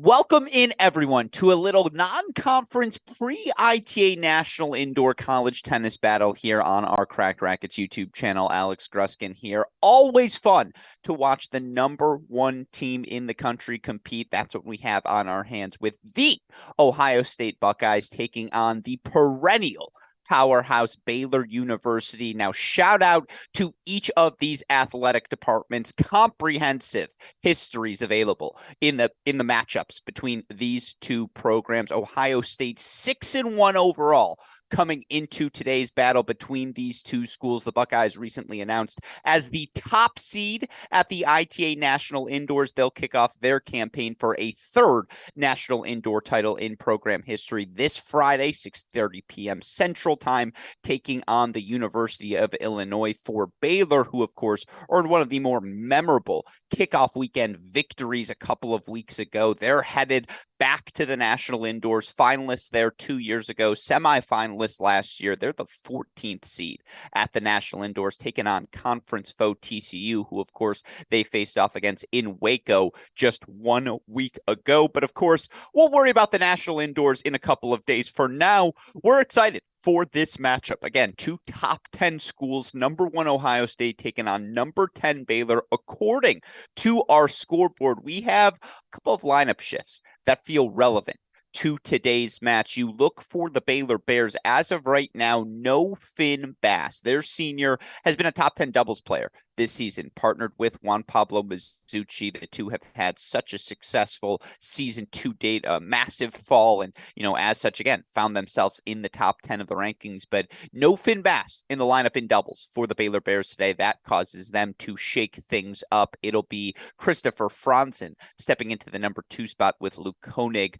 Welcome in, everyone, to a little non-conference pre-ITA National Indoor College Tennis battle here on our Cracked Racquets YouTube channel. Alex Gruskin here. Always fun to watch the number one team in the country compete. That's what we have on our hands with the Ohio State Buckeyes taking on the perennial powerhouse Baylor University. Now, shout out to each of these athletic departments. Comprehensive histories available in the matchups between these two programs. Ohio State 6-1 overall coming into today's battle between these two schools. The Buckeyes recently announced as the top seed at the ITA National Indoors. They'll kick off their campaign for a third national indoor title in program history this Friday, 6:30 p.m. Central Time, taking on the University of Illinois. For Baylor, who of course earned one of the more memorable kickoff weekend victories a couple of weeks ago. They're headed back to the national indoors, finalists there 2 years ago, semifinalists last year. They're the 14th seed at the national indoors, taking on conference foe TCU, who of course they faced off against in Waco just 1 week ago. But of course, we'll worry about the national indoors in a couple of days. For now, we're excited for this matchup. Again, two top 10 schools, number 1 Ohio State taking on number 10 Baylor. According to our scoreboard, we have a couple of lineup shifts that feel relevant to today's match. You look for the Baylor Bears. As of right now, no Finn Bass. Their senior has been a top 10 doubles player this season, partnered with Juan Pablo Mazzucci. The two have had such a successful season to date, a massive fall, and, as such, again, found themselves in the top 10 of the rankings. But no Finn Bass in the lineup in doubles for the Baylor Bears today. That causes them to shake things up. It'll be Christopher Franzen stepping into the number 2 spot with Luke Koenig.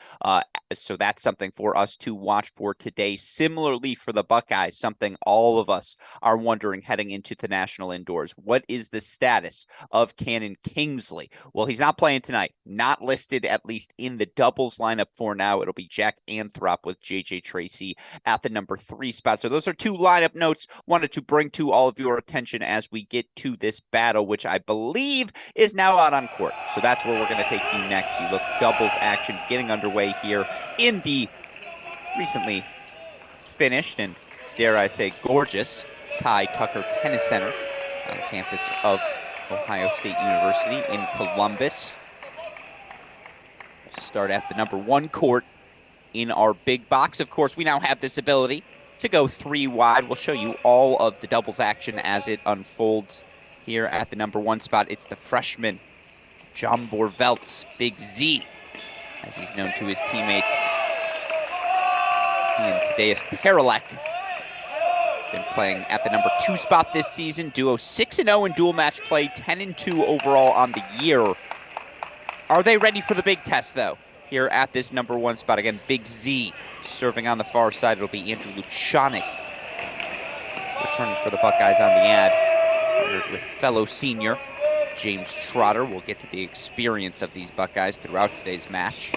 So that's something for us to watch for today. Similarly for the Buckeyes, something all of us are wondering heading into the national indoors. What is the status of Cannon Kingsley? Well, he's not playing tonight. Not listed, at least in the doubles lineup for now. It'll be Jack Anthrop with JJ Tracy at the number 3 spot. So those are two lineup notes wanted to bring to all of your attention as we get to this battle, which I believe is now out on court. So that's where we're going to take you next. You look doubles action getting underway here in the recently finished and, dare I say, gorgeous Ty Tucker Tennis Center on the campus of Ohio State University in Columbus. We'll start at the number 1 court in our big box. Of course, we now have this ability to go 3 wide. We'll show you all of the doubles action as it unfolds here at the number 1 spot. It's the freshman John Borveltz, Big Z, as he's known to his teammates. And today is Paralek. Been playing at the number 2 spot this season. Duo 6-0 in dual match play, 10-2 overall on the year. Are they ready for the big test, though? Here at this number 1 spot. Again, Big Z serving on the far side. It'll be Andrew Luchanik returning for the Buckeyes on the ad. Partnered with fellow senior James Trotter. We'll get to the experience of these Buckeyes throughout today's match.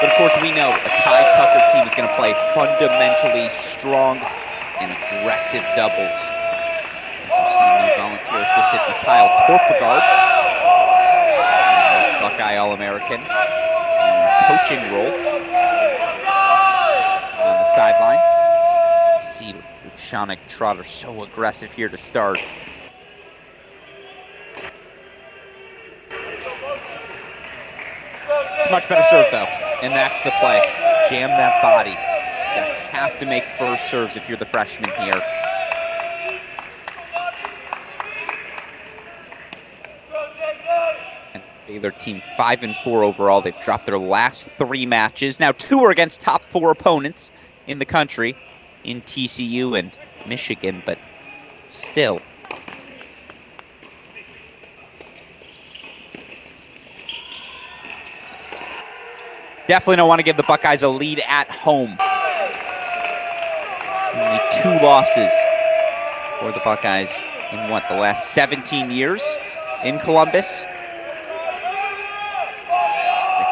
But of course, we know a Ty Tucker team is going to play fundamentally strong and aggressive doubles. As you see, new volunteer assistant Mikhail Torpegard, Buckeye All-American, in a coaching role on the sideline. You see Luchanik Trotter so aggressive here to start. It's a much better serve, though, and that's the play. Jam that body. You're gonna have to make first serves if you're the freshman here. And Baylor team 5-4 overall. They've dropped their last 3 matches. Now 2 are against top 4 opponents in the country, in TCU and Michigan, but still. Definitely don't want to give the Buckeyes a lead at home. Only 2 losses for the Buckeyes in the last 17 years in Columbus. They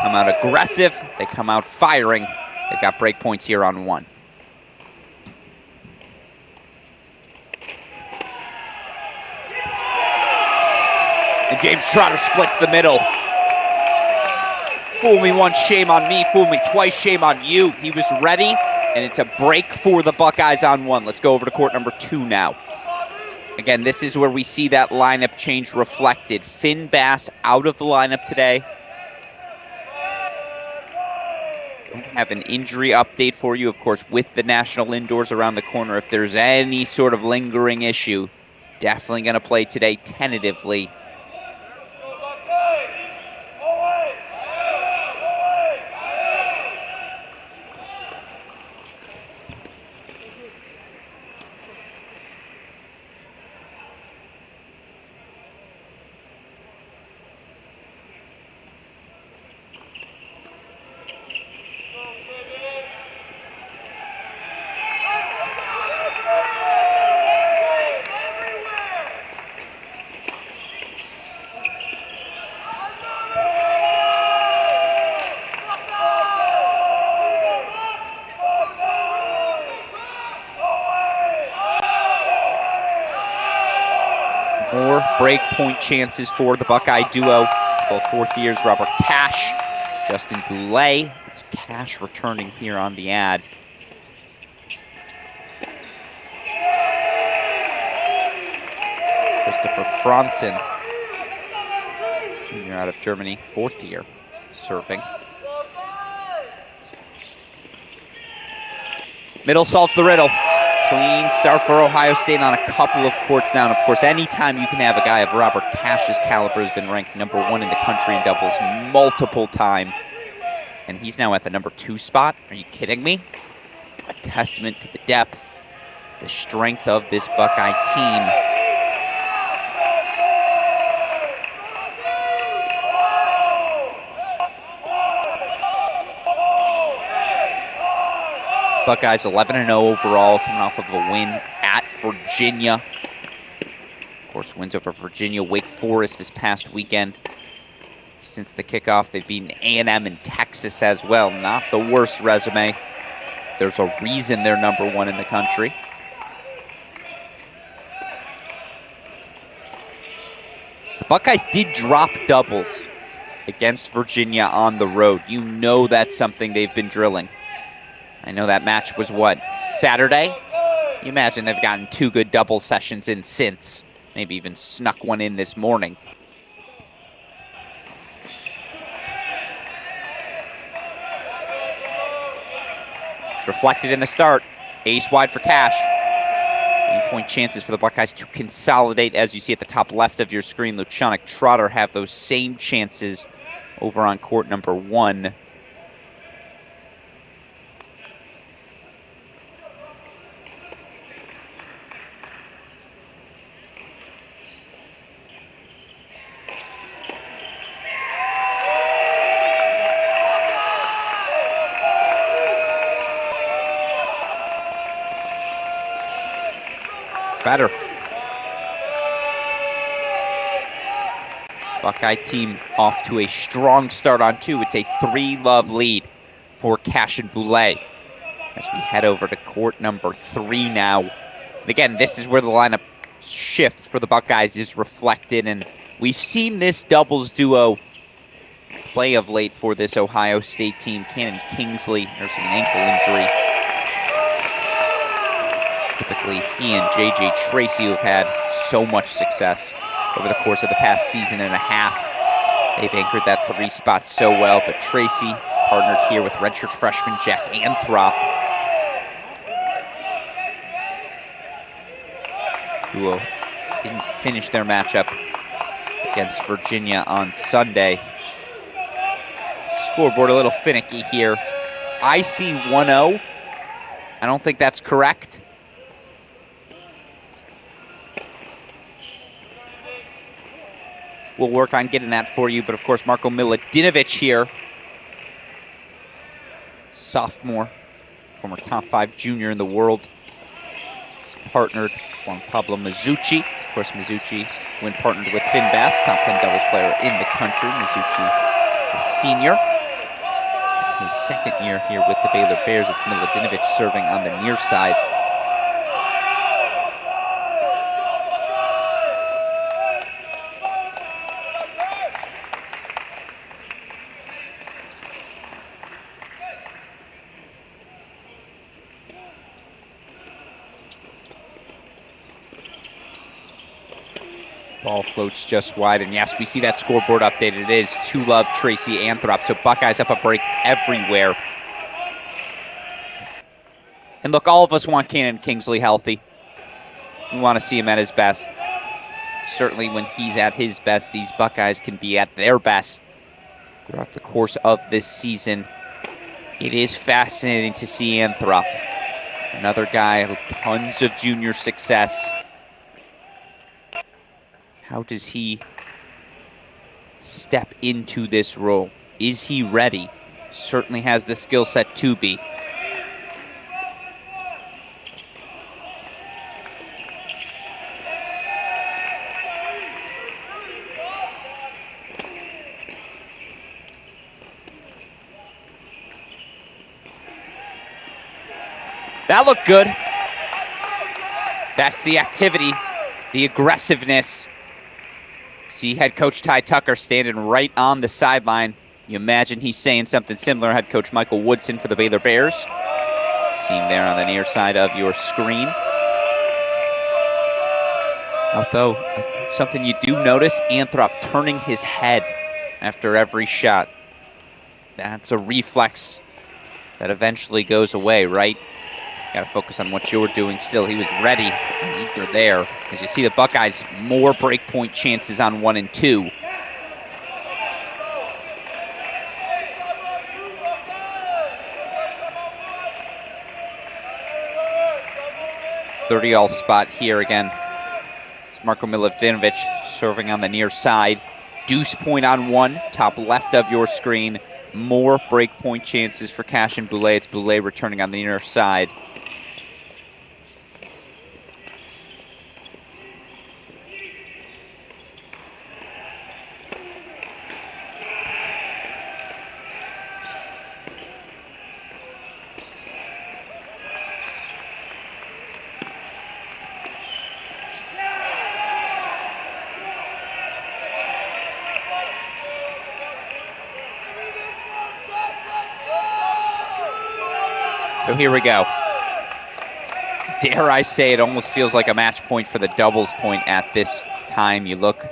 come out aggressive. They come out firing. They've got break points here on 1. James Trotter splits the middle. Fool me once, shame on me. Fool me twice, shame on you. He was ready, and it's a break for the Buckeyes on one. Let's go over to court number 2 now. Again, this is where we see that lineup change reflected. Finn Bass out of the lineup today. Don't have an injury update for you, of course, with the National Indoors around the corner. If there's any sort of lingering issue, definitely going to play today tentatively. More break point chances for the Buckeye duo. Both fourth years, Robert Cash, Justin Boulay. It's Cash returning here on the ad. Christopher Franzen, junior out of Germany, fourth year, serving. Middle solves the riddle. Clean start for Ohio State on a couple of courts down. Of course, anytime you can have a guy of Robert Cash's caliber, has been ranked number 1 in the country in doubles multiple times. And he's now at the number 2 spot. Are you kidding me? A testament to the depth, the strength of this Buckeye team. Buckeyes 11-0 overall, coming off of a win at Virginia. Of course, wins over Virginia, Wake Forest this past weekend. Since the kickoff, they've beaten A&M and Texas as well. Not the worst resume. There's a reason they're number 1 in the country. The Buckeyes did drop doubles against Virginia on the road. You know that's something they've been drilling. I know that match was, what, Saturday? You imagine they've gotten 2 good double sessions in since. Maybe even snuck one in this morning. It's reflected in the start. Ace wide for Cash. 8-point chances for the Buckeyes to consolidate. As you see at the top left of your screen, Lucianic Trotter have those same chances over on court number 1. Better. Buckeye team off to a strong start on 2. It's a 3-love lead for Cash and Boulay as we head over to court number 3 now. And again, this is where the lineup shift for the Buckeyes is reflected, and we've seen this doubles duo play of late for this Ohio State team. Cannon Kingsley nursing an ankle injury. Typically, he and J.J. Tracy, who have had so much success over the course of the past season and a half. They've anchored that 3 spot so well, but Tracy partnered here with redshirt freshman Jack Anthrop, who didn't finish their matchup against Virginia on Sunday. Scoreboard a little finicky here. I see 1-0. I don't think that's correct. We'll work on getting that for you, but of course, Marko Milutinovic here. Sophomore, former top 5 junior in the world. He's partnered Juan Pablo Mazzucci. Of course, Mazzucci, when partnered with Finn Bass, top 10 doubles player in the country. Mazzucci, the senior. His second year here with the Baylor Bears. It's Milutinovic serving on the near side. Ball floats just wide, and yes, we see that scoreboard updated. It is 2-love Tracy Anthrop, so Buckeyes up a break everywhere. And look, all of us want Cannon Kingsley healthy. We want to see him at his best. Certainly when he's at his best, these Buckeyes can be at their best throughout the course of this season. It is fascinating to see Anthrop. Another guy with tons of junior success. How does he step into this role? Is he ready? Certainly has the skill set to be. That looked good. That's the activity, the aggressiveness. See head coach Ty Tucker standing right on the sideline. You imagine he's saying something similar. Head coach Michael Woodson for the Baylor Bears. Seen there on the near side of your screen. Although, something you do notice, Anthrop turning his head after every shot. That's a reflex that eventually goes away, right? Got to focus on what you're doing still. He was ready and eager there. As you see the Buckeyes, more breakpoint chances on 1 and 2. $30-all spot here again. It's Marko Milutinovic serving on the near side. Deuce point on 1, top left of your screen. More breakpoint chances for Cash and Boulay. It's Boulay returning on the near side. So here we go. Dare I say, it almost feels like a match point for the doubles point at this time. You look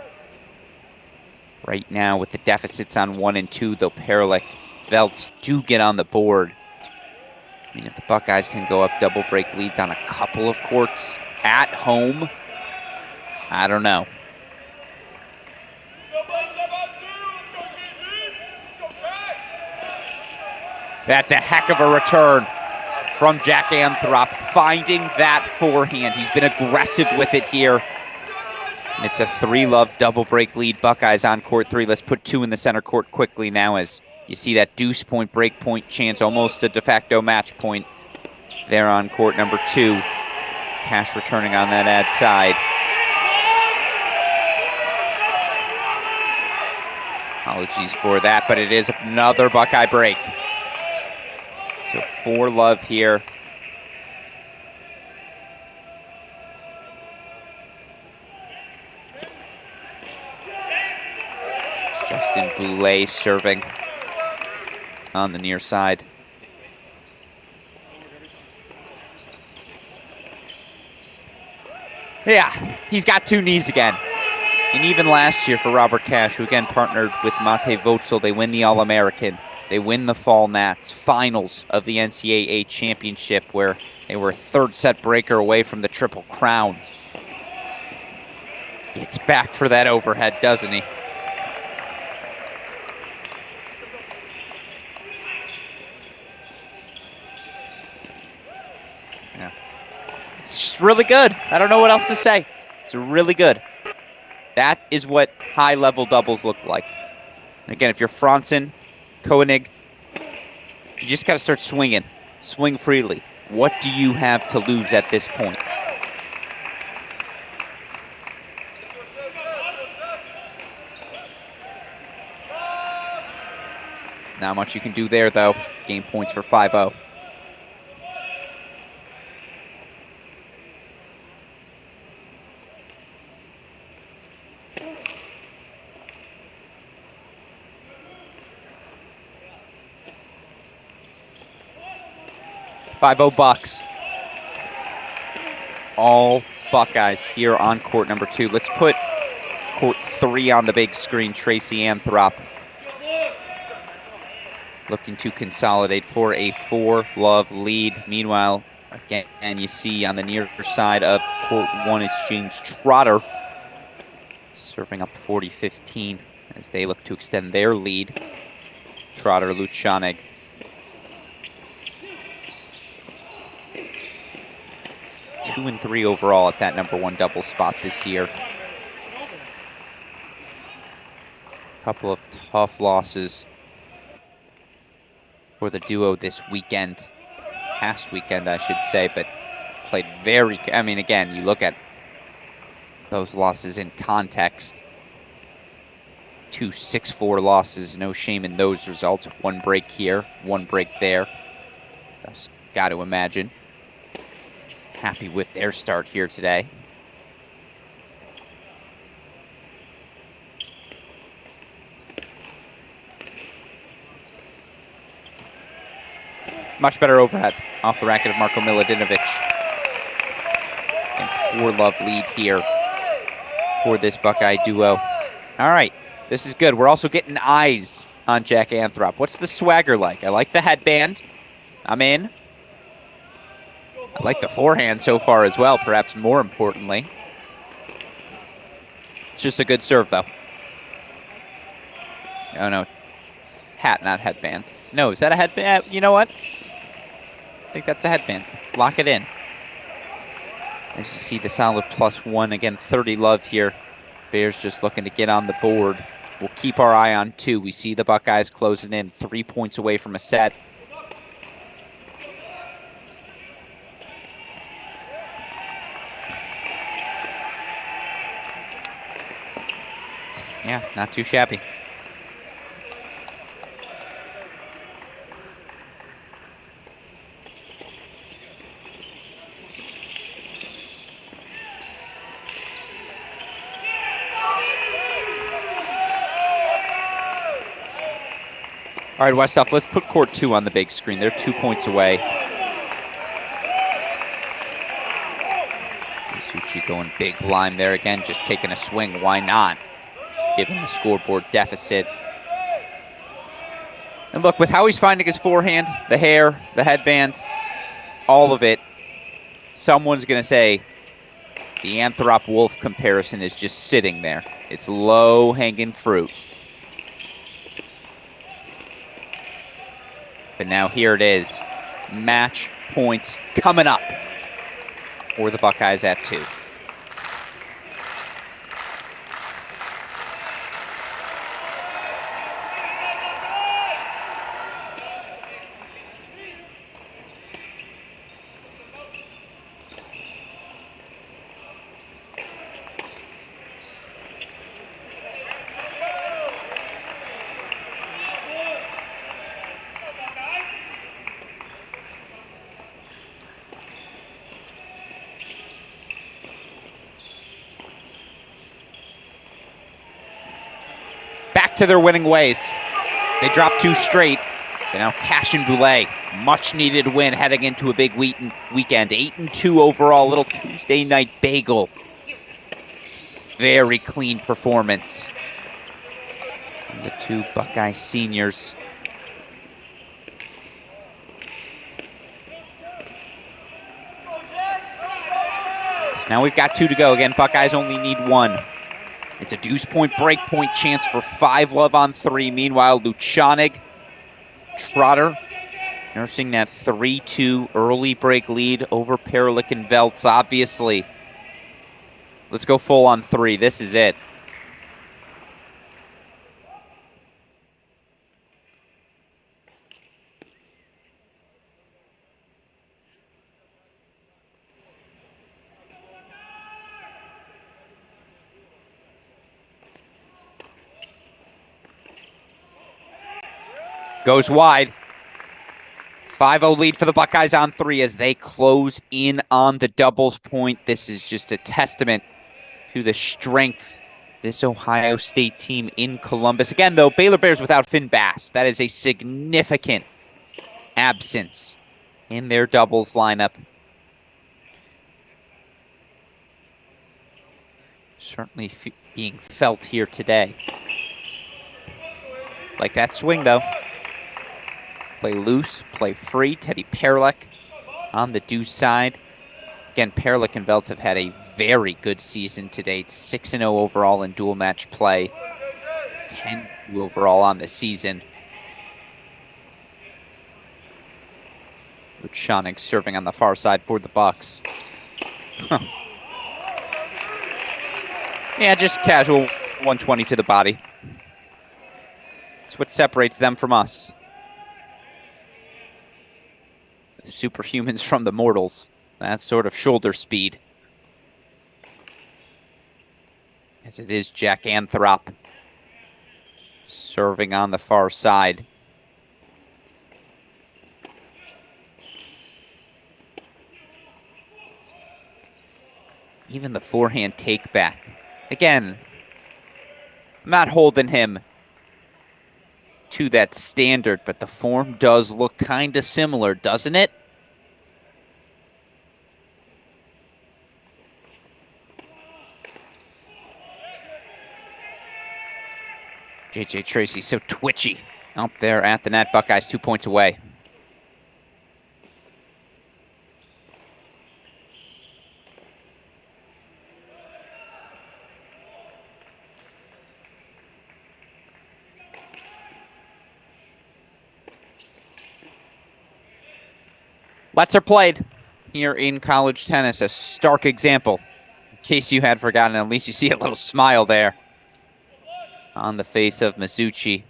right now with the deficits on 1 and 2, though Perelik, Veltz do get on the board. I mean, if the Buckeyes can go up double break leads on a couple of courts at home, I don't know. That's a heck of a return from Jack Anthrop, finding that forehand. He's been aggressive with it here. And it's a 3-love double break lead. Buckeyes on court 3. Let's put 2 in the center court quickly now as you see that deuce point, break point chance, almost a de facto match point there on court number 2. Cash returning on that ad side. Apologies for that, but it is another Buckeye break. So 4-love here. Justin Boulay serving on the near side. Yeah, he's got 2 knees again. And even last year for Robert Cash, who again partnered with Mate Votzel, they win the All-American. They win the Fall Nats finals of the NCAA championship, where they were a 3rd set breaker away from the Triple Crown. Gets back for that overhead, doesn't he? Yeah. It's just really good. I don't know what else to say. It's really good. That is what high-level doubles look like. And again, if you're Franzen, Koenig, you just got to start swinging. Swing freely. What do you have to lose at this point? Not much you can do there, though. Game points for 5-0. $5 all Buckeyes here on court number 2. Let's put court 3 on the big screen. Tracy Anthrop looking to consolidate for a 4-love lead. Meanwhile, again, you see on the near side of court 1, it's James Trotter serving up 40-15 as they look to extend their lead. Trotter, Luchanig. Two and 3 overall at that #1 double spot this year. Couple of tough losses for the duo this weekend. Past weekend, I should say, but played very... I mean, again, you look at those losses in context. 2 6-4 losses, no shame in those results. 1 break here, 1 break there. That's got to imagine. Happy with their start here today. Much better overhead off the racket of Marko Milutinovic. And 4-love lead here for this Buckeye duo. All right, this is good. We're also getting eyes on Jack Anthrop. What's the swagger like? I like the headband. I'm in. I like the forehand so far as well, perhaps more importantly. It's just a good serve, though. Oh, no. Hat, not headband. No, is that a headband? You know what? I think that's a headband. Lock it in. As you see the solid +1. Again, 30 love here. Bears just looking to get on the board. We'll keep our eye on 2. We see the Buckeyes closing in, 3 points away from a set. Yeah, not too shabby. All right, Westhoff, let's put court 2 on the big screen. They're 2 points away. Isuchi going big line there again, just taking a swing. Why not? Given the scoreboard deficit. And look, with how he's finding his forehand, the hair, the headband, all of it, someone's going to say the Anthrop-Wolf comparison is just sitting there. It's low-hanging fruit. But now here it is. Match points coming up for the Buckeyes at 2. To their winning ways. They dropped 2 straight. They now cash in Boulay. Much needed win heading into a big weekend. 8-2 overall. Little Tuesday night bagel. Very clean performance. And the 2 Buckeye seniors. So now we've got 2 to go. Again, Buckeyes only need 1. It's a deuce point, break point chance for 5 love on 3. Meanwhile, Luchanig, Trotter, nursing that 3-2 early break lead over Perelik and Veltz, obviously. Let's go full on 3. This is it. Goes wide. 5-0 lead for the Buckeyes on 3 as they close in on the doubles point. This is just a testament to the strength of this Ohio State team in Columbus. Again, though, Baylor Bears without Finn Bass. That is a significant absence in their doubles lineup. Certainly being felt here today. Like that swing, though. Play loose, play free. Teddy Perlick on the deuce side. Again, Perlick and Veltz have had a very good season to date. 6-0 overall in dual match play. 10 overall on the season. With Schoening serving on the far side for the Bucks. Huh. Yeah, just casual 120 to the body. It's what separates them from us. The superhumans from the mortals. That sort of shoulder speed. As it is Jack Anthrop serving on the far side. Even the forehand take back. Again, I'm not holding him to that standard, but the form does look kind of similar, doesn't it? J.J. Tracy so twitchy up there at the net. Buckeyes 2 points away. Let's are played here in college tennis. A stark example. In case you had forgotten, at least you see a little smile there on the face of Mizuchi.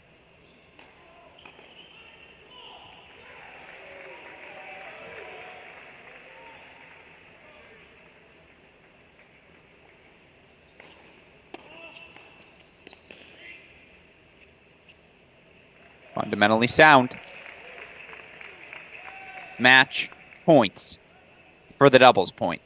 Fundamentally sound. Match points for the doubles point.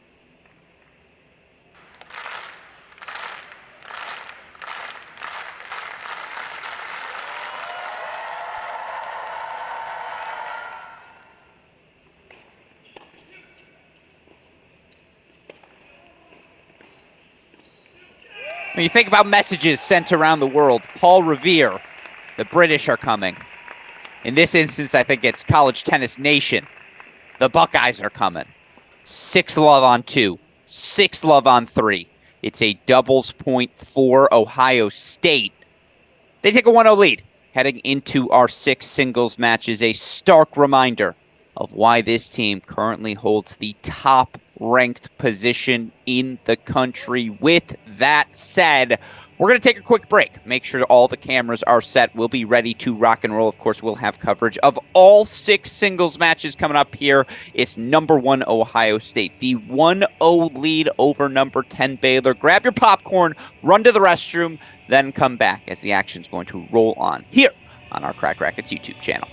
When you think about messages sent around the world, Paul Revere, the British are coming. In this instance, I think it's College Tennis Nation. The Buckeyes are coming. 6-love on 2, 6-love on 3. It's a doubles point for Ohio State. They take a 1-0 lead heading into our 6 singles matches. A stark reminder of why this team currently holds the top ranked position in the country. With that said, we're going to take a quick break. Make sure all the cameras are set. We'll be ready to rock and roll. Of course, we'll have coverage of all 6 singles matches coming up here. It's number 1 Ohio State. The 1-0 lead over number 10 Baylor. Grab your popcorn, run to the restroom, then come back as the action's going to roll on here on our Cracked Racquets YouTube channel.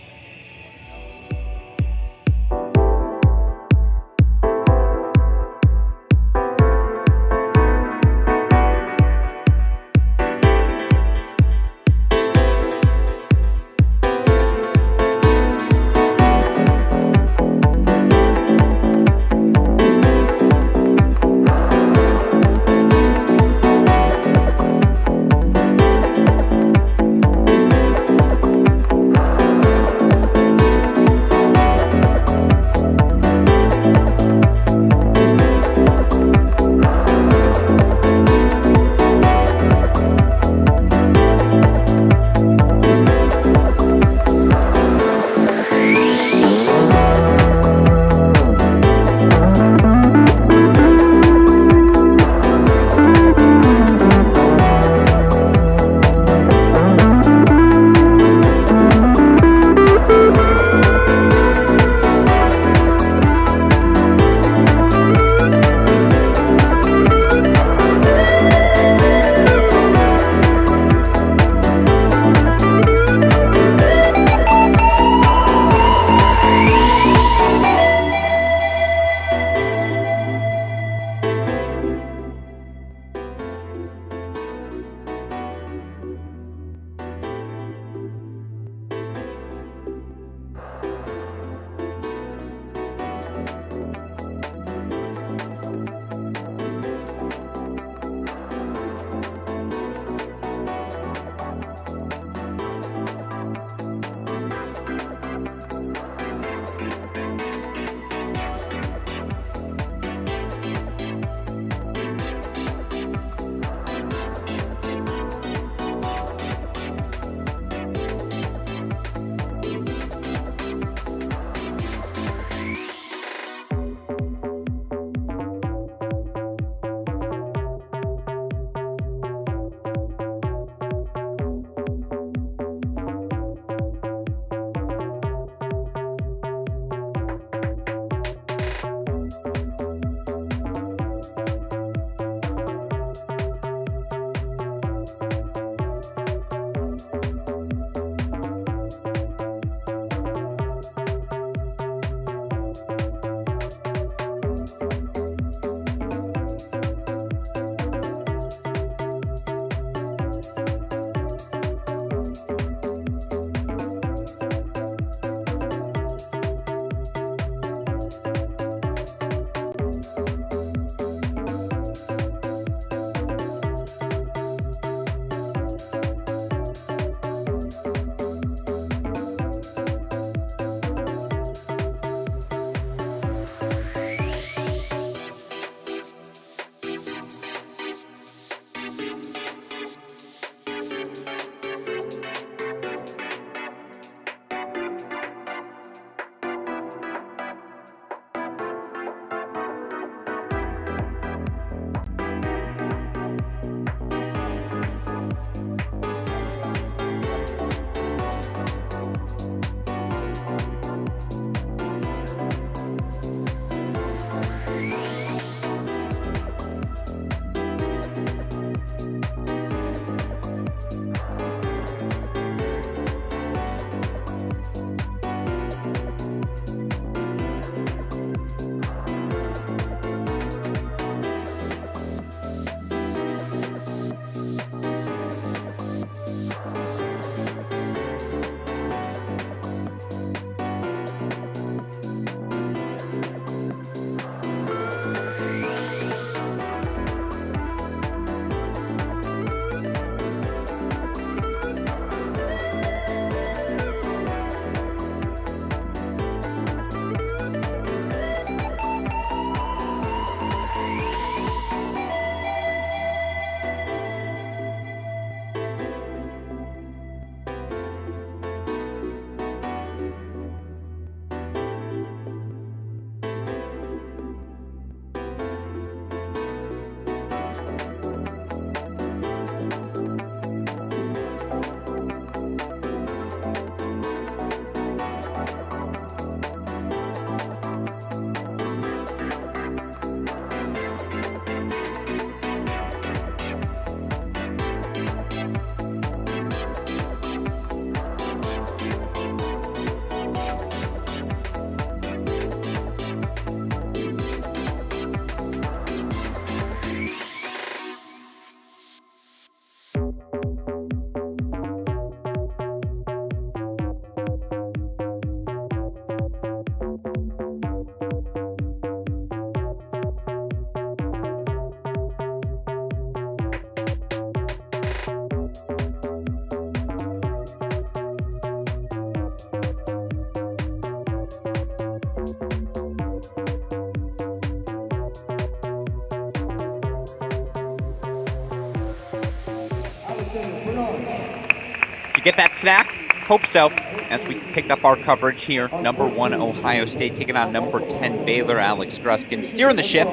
Get that snack? Hope so. As we pick up our coverage here, number 1 Ohio State taking on number 10 Baylor. Alex Gruskin steering the ship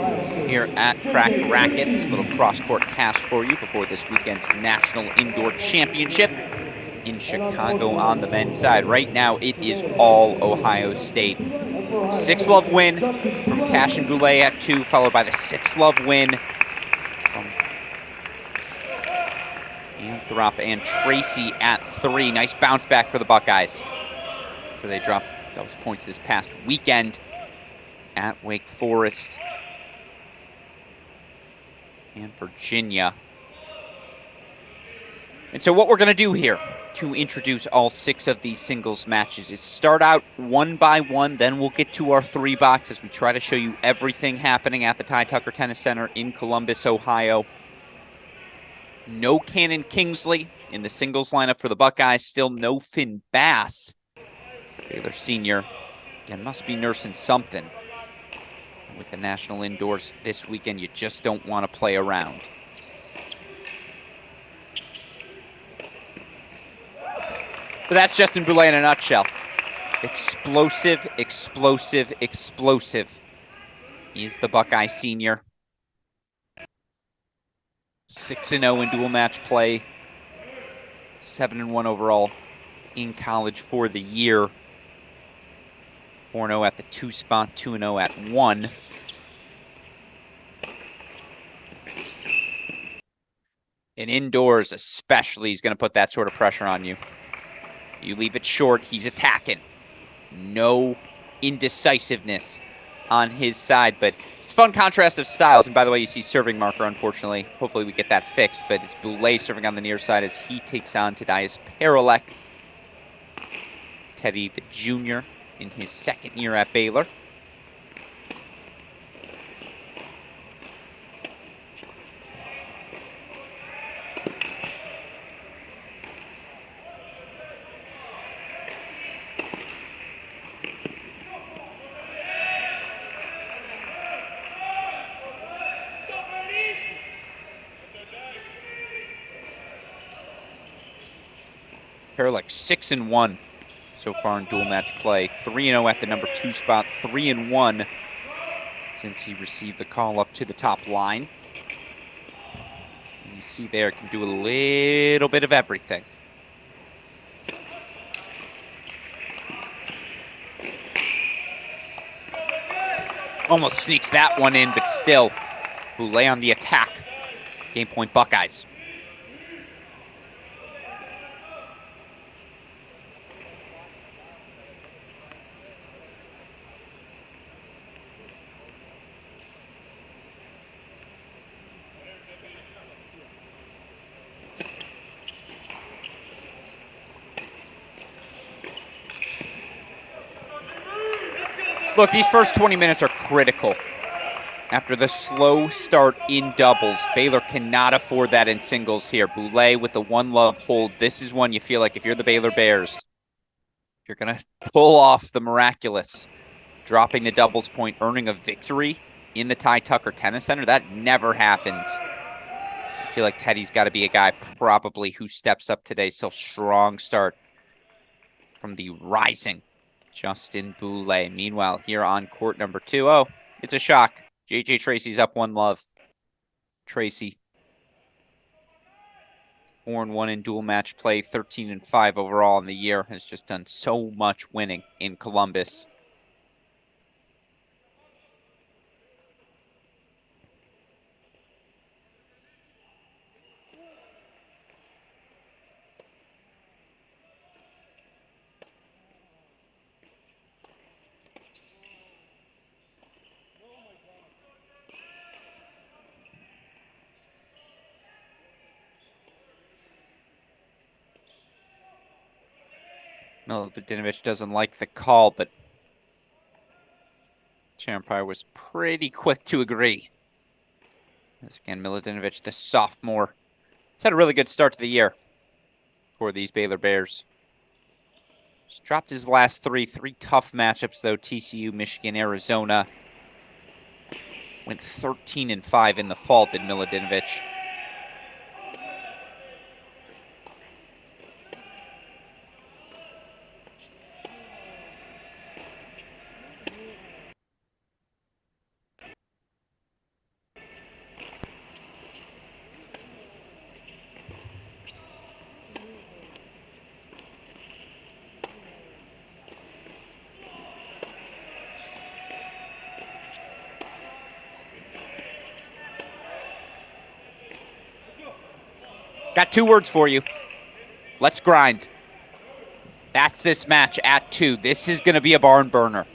here at Cracked Racquets. Little cross-court cast for you before this weekend's National Indoor Championship in Chicago on the men's side. Right now, it is all Ohio State. 6-love win from Cash and Boulay at 2, followed by the 6-love win from Anthrop and Tracy at 3. Nice bounce back for the Buckeyes. So they dropped those points this past weekend at Wake Forest and Virginia. And so what we're going to do here to introduce all 6 of these singles matches is start out one by one, then we'll get to our 3 boxes. We try to show you everything happening at the Ty Tucker Tennis Center in Columbus, Ohio. No Cannon Kingsley in the singles lineup for the Buckeyes. Still no Finn Bass. Baylor senior, again, must be nursing something. And with the national indoors this weekend, you just don't want to play around. But that's Justin Boulay in a nutshell. Explosive, explosive, explosive. He's the Buckeye senior. 6-0 in dual match play. 7-1 overall in college for the year. 4-0 at the 2 spot, 2-0 at 1. And indoors especially, he's going to put that sort of pressure on you. You leave it short, he's attacking. No indecisiveness on his side, but it's fun contrast of styles. And by the way, you see serving marker, unfortunately. Hopefully we get that fixed, but it's Boulay serving on the near side as he takes on Tadeusz Paralek. Teddy the junior in his 2nd year at Baylor. Paralek 6-1 so far in dual match play. 3-0 at the number 2 spot. 3-1 since he received the call up to the top line. And you see there, can do a little bit of everything. Almost sneaks that one in, but still, Boulay on the attack. Game point Buckeyes. Look, these first 20 minutes are critical. After the slow start in doubles, Baylor cannot afford that in singles here. Boulay with the 1-love hold. This is one you feel like if you're the Baylor Bears, you're going to pull off the miraculous. Dropping the doubles point, earning a victory in the Ty Tucker Tennis Center. That never happens. I feel like Teddy's got to be a guy probably who steps up today. So strong start from the rising Justin Boulay. Meanwhile, here on court number 2, oh, it's a shock. JJ Tracy's up 1-love. Tracy, 4-1 in dual match play, 13-5 overall in the year. Has just done so much winning in Columbus. Milutinovic doesn't like the call, but Champire was pretty quick to agree. As again, Milutinovic, the sophomore, has had a really good start to the year for these Baylor Bears. He's dropped his last 3 tough matchups, though. TCU, Michigan, Arizona. Went 13-5 in the fall, did Milutinovic. Got 2 words for you. Let's grind. That's this match at 2. This is going to be a barn burner.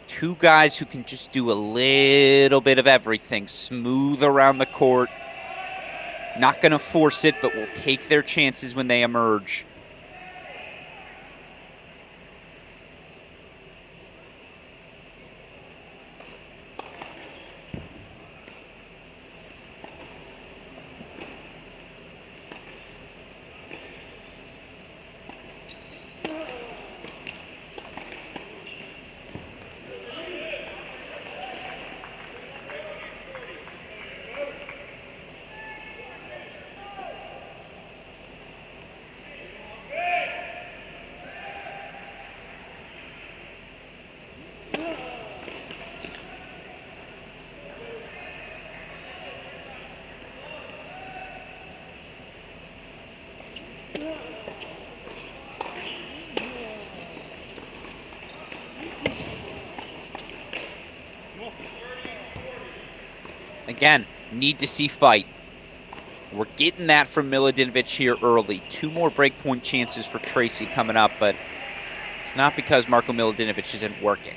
2 guys who can just do a little bit of everything. Smooth around the court. Not going to force it, but will take their chances when they emerge. Again, need to see fight. We're getting that from Milutinovic here early. 2 more breakpoint chances for Tracy coming up, but it's not because Marko Milutinovic isn't working.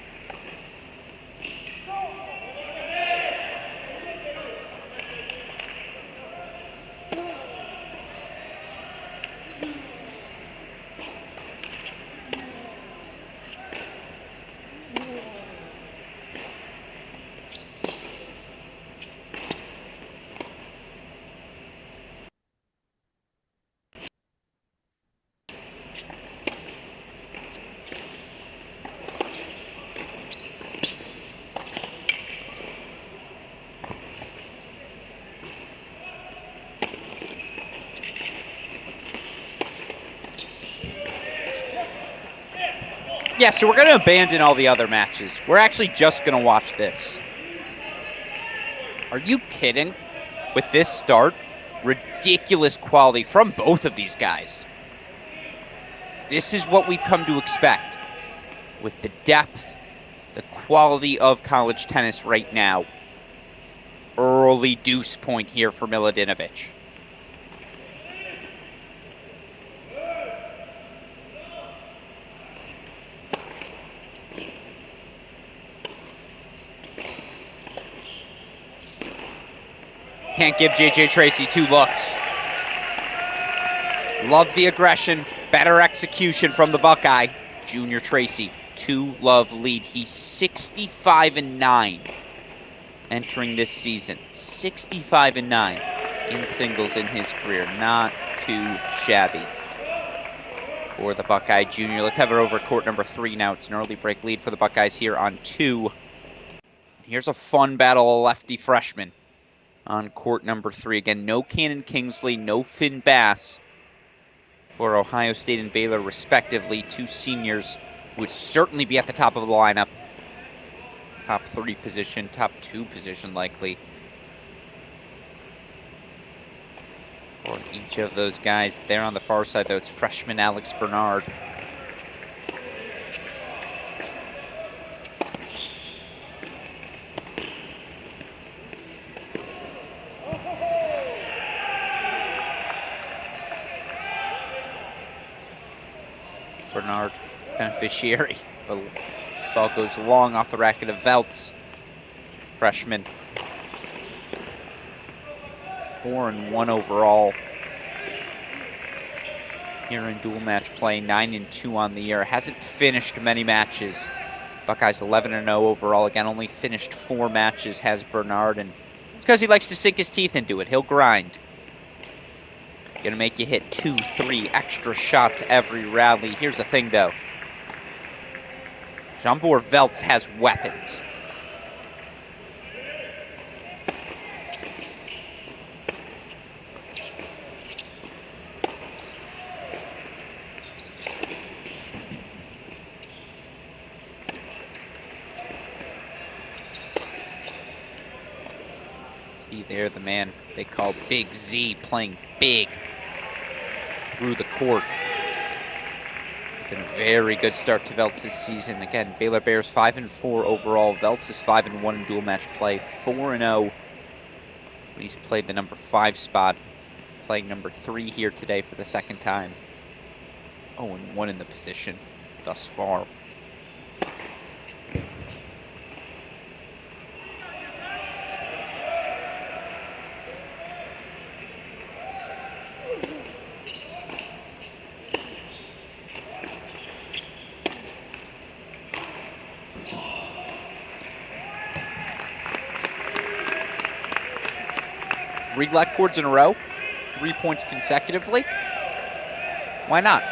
Yeah, so we're going to abandon all the other matches. We're actually just going to watch this. Are you kidding? With this start, ridiculous quality from both of these guys. This is what we've come to expect. With the depth, the quality of college tennis right now. Early deuce point here for Milutinovic. Can't give J.J. Tracy 2 looks. Love the aggression. Better execution from the Buckeye. Junior Tracy, 2-love lead. He's 65-9 entering this season. 65-9 in singles in his career. Not too shabby for the Buckeye Junior. Let's have it over court number 3 now. It's an early break lead for the Buckeyes here on 2. Here's a fun battle of lefty freshmen on court number 3. Again, no Cannon Kingsley, no Finn Bass for Ohio State and Baylor, respectively. 2 seniors would certainly be at the top of the lineup. Top 3 position, top 2 position likely for each of those guys. There on the far side, though, it's freshman Alex Bernard. Bernard, beneficiary. The ball goes long off the racket of Veltz. Freshman. 4-1 overall. Here in dual match play, 9-2 on the year. Hasn't finished many matches. Buckeyes 11-0 overall. Again, only finished 4 matches has Bernard, and it's because he likes to sink his teeth into it. He'll grind. Gonna make you hit 2, 3 extra shots every rally. Here's the thing, though. Jambor Veltz has weapons. See there, the man they call Big Z, playing big through the court. It's been a very good start to Veltz's season. Again, Baylor Bears 5-4 overall. Veltz is 5-1 in dual match play, 4-0 He's played the number 5 spot, playing number 3 here today for the second time. 0-1 in the position thus far. Reglec chords in a row, 3 points consecutively. Why not?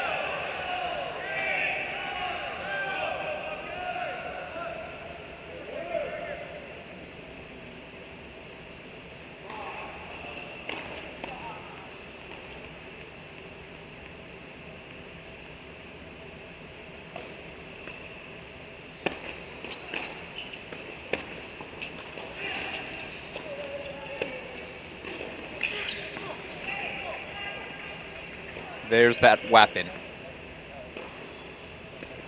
There's that weapon.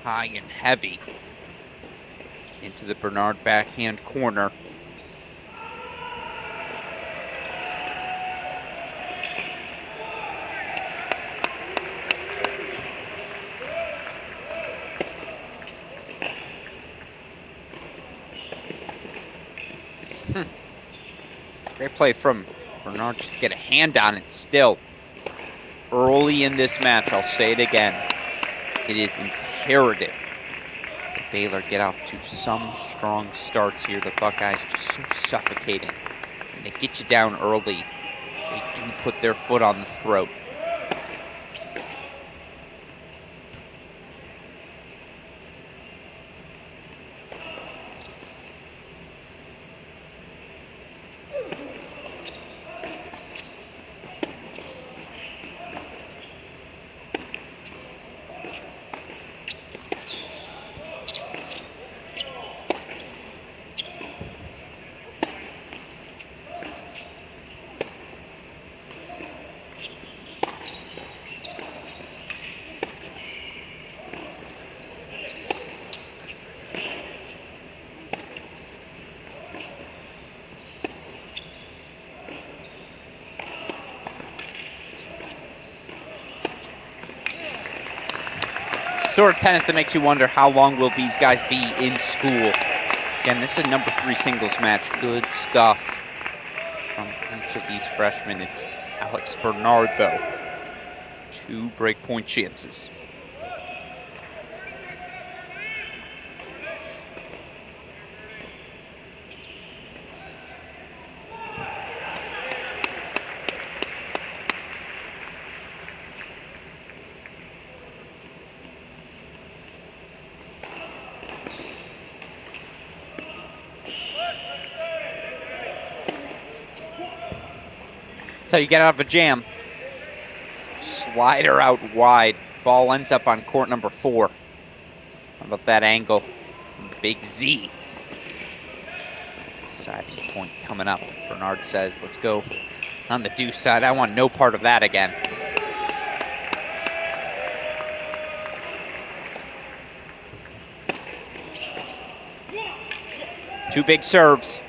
High and heavy. Into the Bernard backhand corner. Great play from Bernard just to get a hand on it still. Early in this match, I'll say it again, it is imperative that Baylor get off to some strong starts here. The Buckeyes are just so suffocating. When they get you down early, they do put their foot on the throat. Sort of tennis that makes you wonder how long will these guys be in school. Again, this is a number 3 singles match. Good stuff from each of these freshmen. It's Alex Bernard, though. 2 breakpoint chances. That's how you get out of a jam. Slider out wide. Ball ends up on court number 4. How about that angle? Big Z. Deciding point coming up. Bernard says, let's go on the deuce side. I want no part of that again. Two big serves.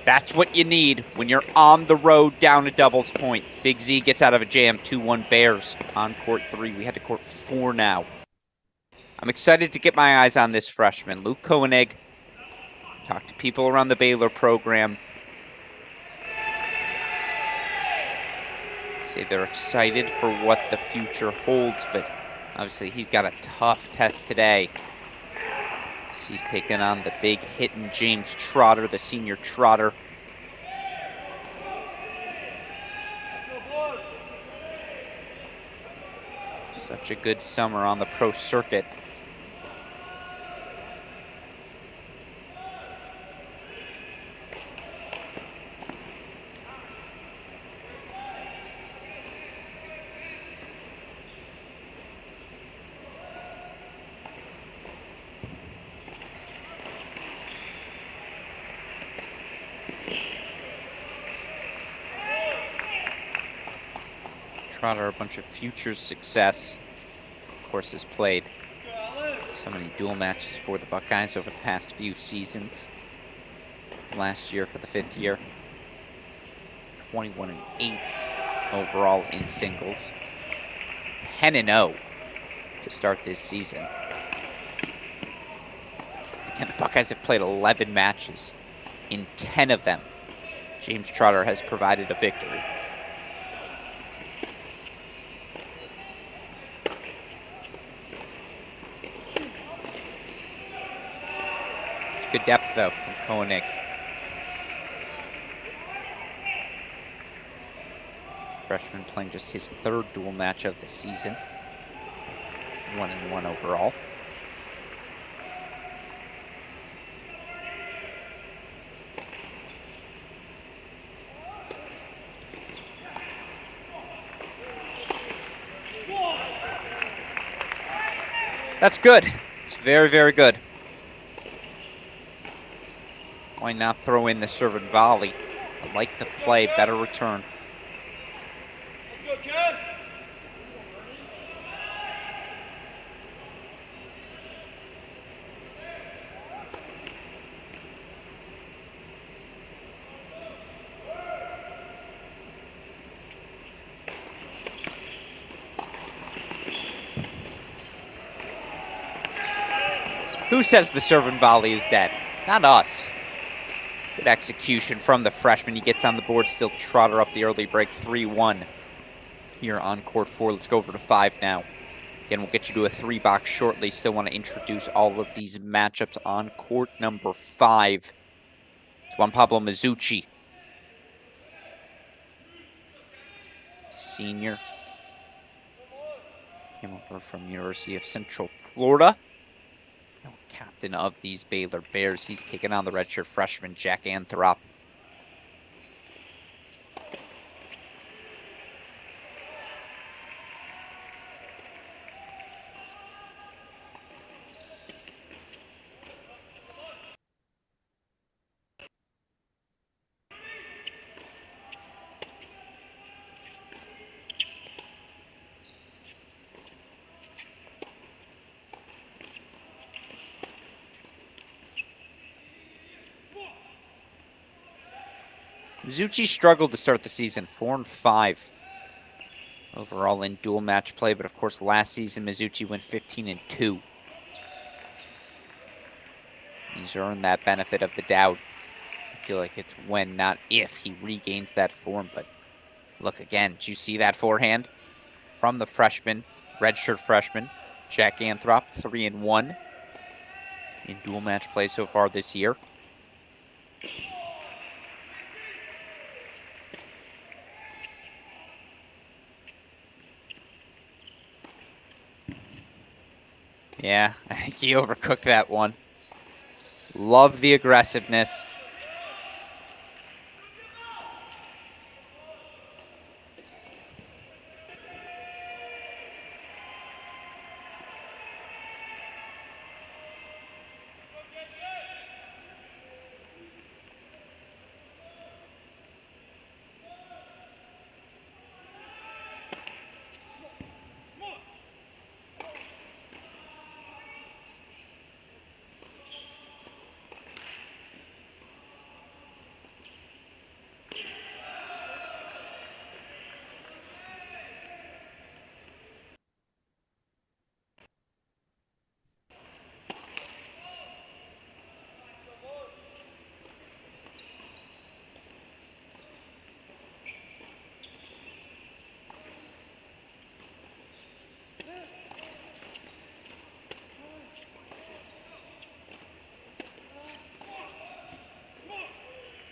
That's what you need when you're on the road down a doubles point. Big Z gets out of a jam. 2-1 Bears on court 3. We head to court 4 now. I'm excited to get my eyes on this freshman, Luke Koenig. Talk to people around the Baylor program. Say they're excited for what the future holds, but obviously he's got a tough test today. He's taking on the big hitting James Trotter, the senior Trotter. Such a good summer on the pro circuit. Trotter, a bunch of future success. Of course, has played so many dual matches for the Buckeyes over the past few seasons. Last year for the 5th year. 21-8 overall in singles. 10-0 to start this season. Again, the Buckeyes have played 11 matches. In 10 of them, James Trotter has provided a victory. It's good depth, though, from Koenig. Freshman playing just his third dual match of the season. 1-1 overall. That's good. It's very, very good. Why not throw in the serve and volley? I like the play, better return. Who says the serve and volley is dead? Not us. Good execution from the freshman. He gets on the board, still Trotter up the early break, 3-1 here on court 4. Let's go over to 5 now. Again, we'll get you to a 3-box shortly. Still want to introduce all of these matchups on court number 5. It's Juan Pablo Mazzucci, senior. Came over from University of Central Florida. Captain of these Baylor Bears. He's taking on the redshirt freshman Jack Anthrop. Mazzucci struggled to start the season, 4-5 overall in dual match play, but of course last season Mazzucci went 15-2. He's earned that benefit of the doubt. I feel like it's when, not if, he regains that form. But look again, did you see that forehand from the freshman, redshirt freshman Jack Anthrop, 3-1 in dual match play so far this year. Yeah, I think he overcooked that one. Love the aggressiveness.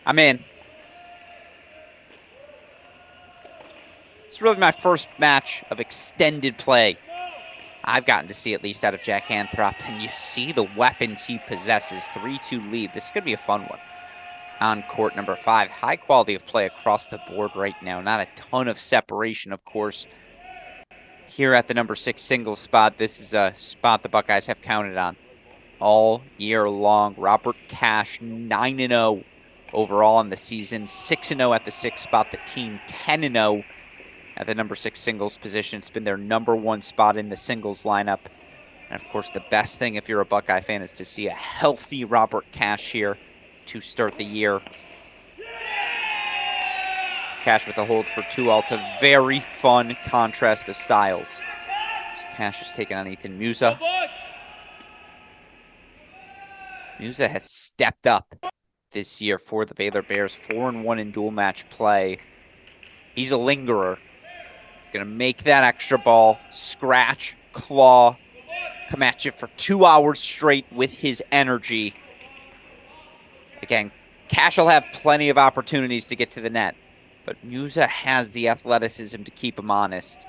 I'm in. It's really my first match of extended play I've gotten to see, at least, out of Jack Anthrop. And you see the weapons he possesses. 3-2 lead. This is going to be a fun one on court number 5. High quality of play across the board right now. Not a ton of separation, of course. Here at the number 6 singles spot, this is a spot the Buckeyes have counted on all year long. Robert Cash, 9-0 overall in the season. 6-0 at the 6th spot. The team 10-0 at the number 6 singles position. It's been their number 1 spot in the singles lineup. And, of course, the best thing if you're a Buckeye fan is to see a healthy Robert Cash here to start the year. Cash with a hold for 2-all. It's a very fun contrast of styles. Cash is taking on Ethan Musa. Musa has stepped up this year for the Baylor Bears. 4-1 in dual match play. He's a lingerer. Gonna make that extra ball, scratch, claw, come at you for 2 hours straight with his energy. Again, Cash will have plenty of opportunities to get to the net, but Musa has the athleticism to keep him honest.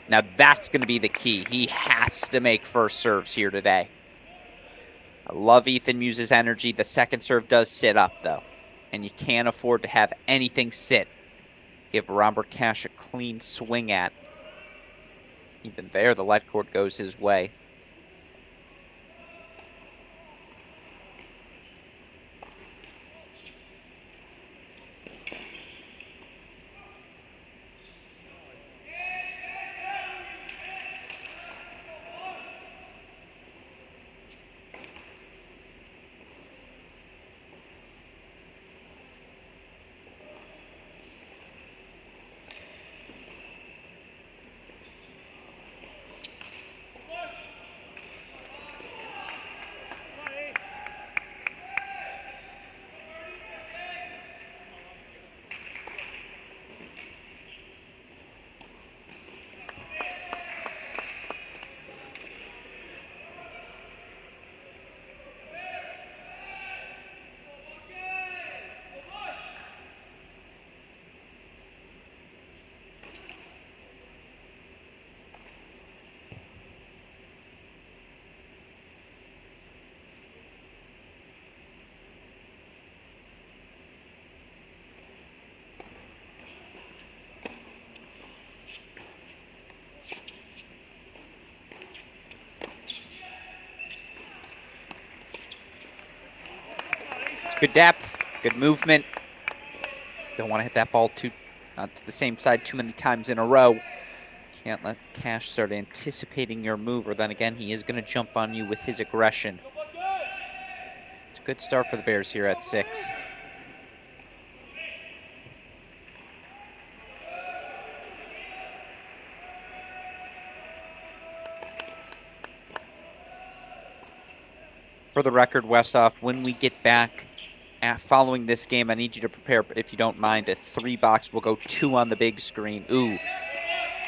Now that's going to be the key. He has to make first serves here today. I love Ethan Musa's energy. The second serve does sit up, though, and you can't afford to have anything sit. Give Robert Cash a clean swing at. Even there, the let court goes his way. Good depth, good movement. Don't want to hit that ball to the same side too many times in a row. Can't let Cash start anticipating your move, or then again, he is going to jump on you with his aggression. It's a good start for the Bears here at 6. For the record, Westhoff, when we get back following this game, I need you to prepare, if you don't mind, a 3-box. We'll go 2 on the big screen. Ooh.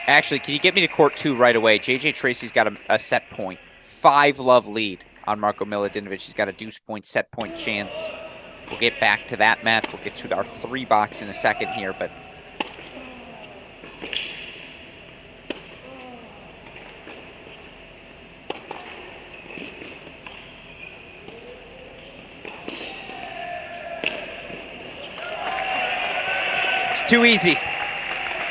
Actually, can you get me to court 2 right away? J.J. Tracy's got a set point. 5-love lead on Marko Milutinovic. He's got a deuce point, set point chance. We'll get back to that match. We'll get to our 3-box in a second here, but too easy.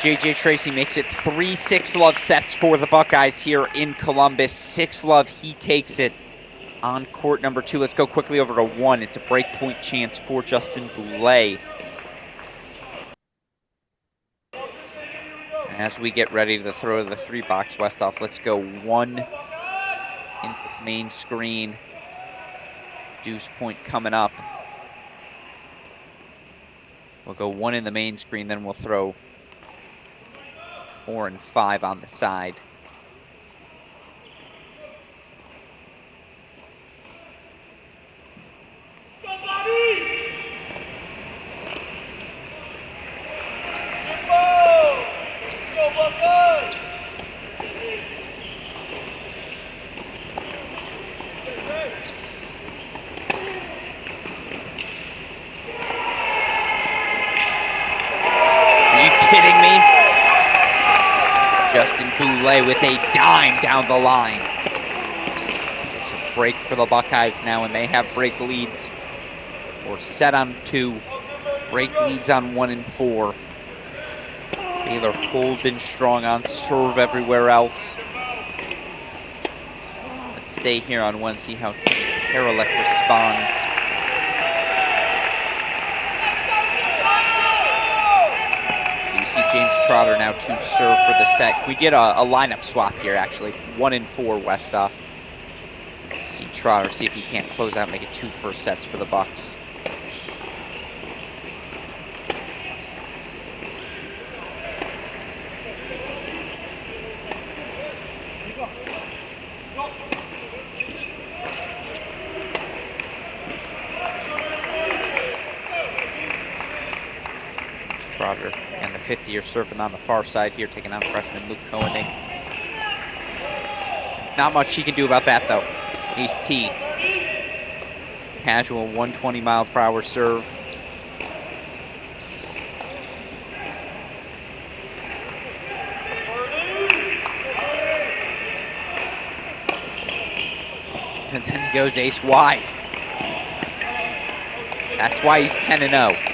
J.J. Tracy makes it 3 6-love sets for the Buckeyes here in Columbus. 6-love, he takes it on court number 2. Let's go quickly over to 1. It's a break point chance for Justin Boulay. As we get ready to throw to the 3-box, Westhoff, let's go 1 in the main screen. Deuce point coming up. We'll go 1 in the main screen, then we'll throw 4 and 5 on the side. Justin Boulay with a dime down the line. It's a break for the Buckeyes now, and they have break leads. Or set on 2. Break leads on 1 and 4. Baylor holding strong on serve everywhere else. Let's stay here on 1, see how Karolek responds. James Trotter now to serve for the set. We get a lineup swap here, actually. 1 and 4 Westhoff. See Trotter, see if he can't close out and make it 2 first sets for the Bucks. Trotter and the 50-year serving on the far side here, taking on freshman Luke Koenig. Not much he can do about that, though. Ace T. Casual 120-mile-per-hour serve. And then he goes ace wide. That's why he's 10-0.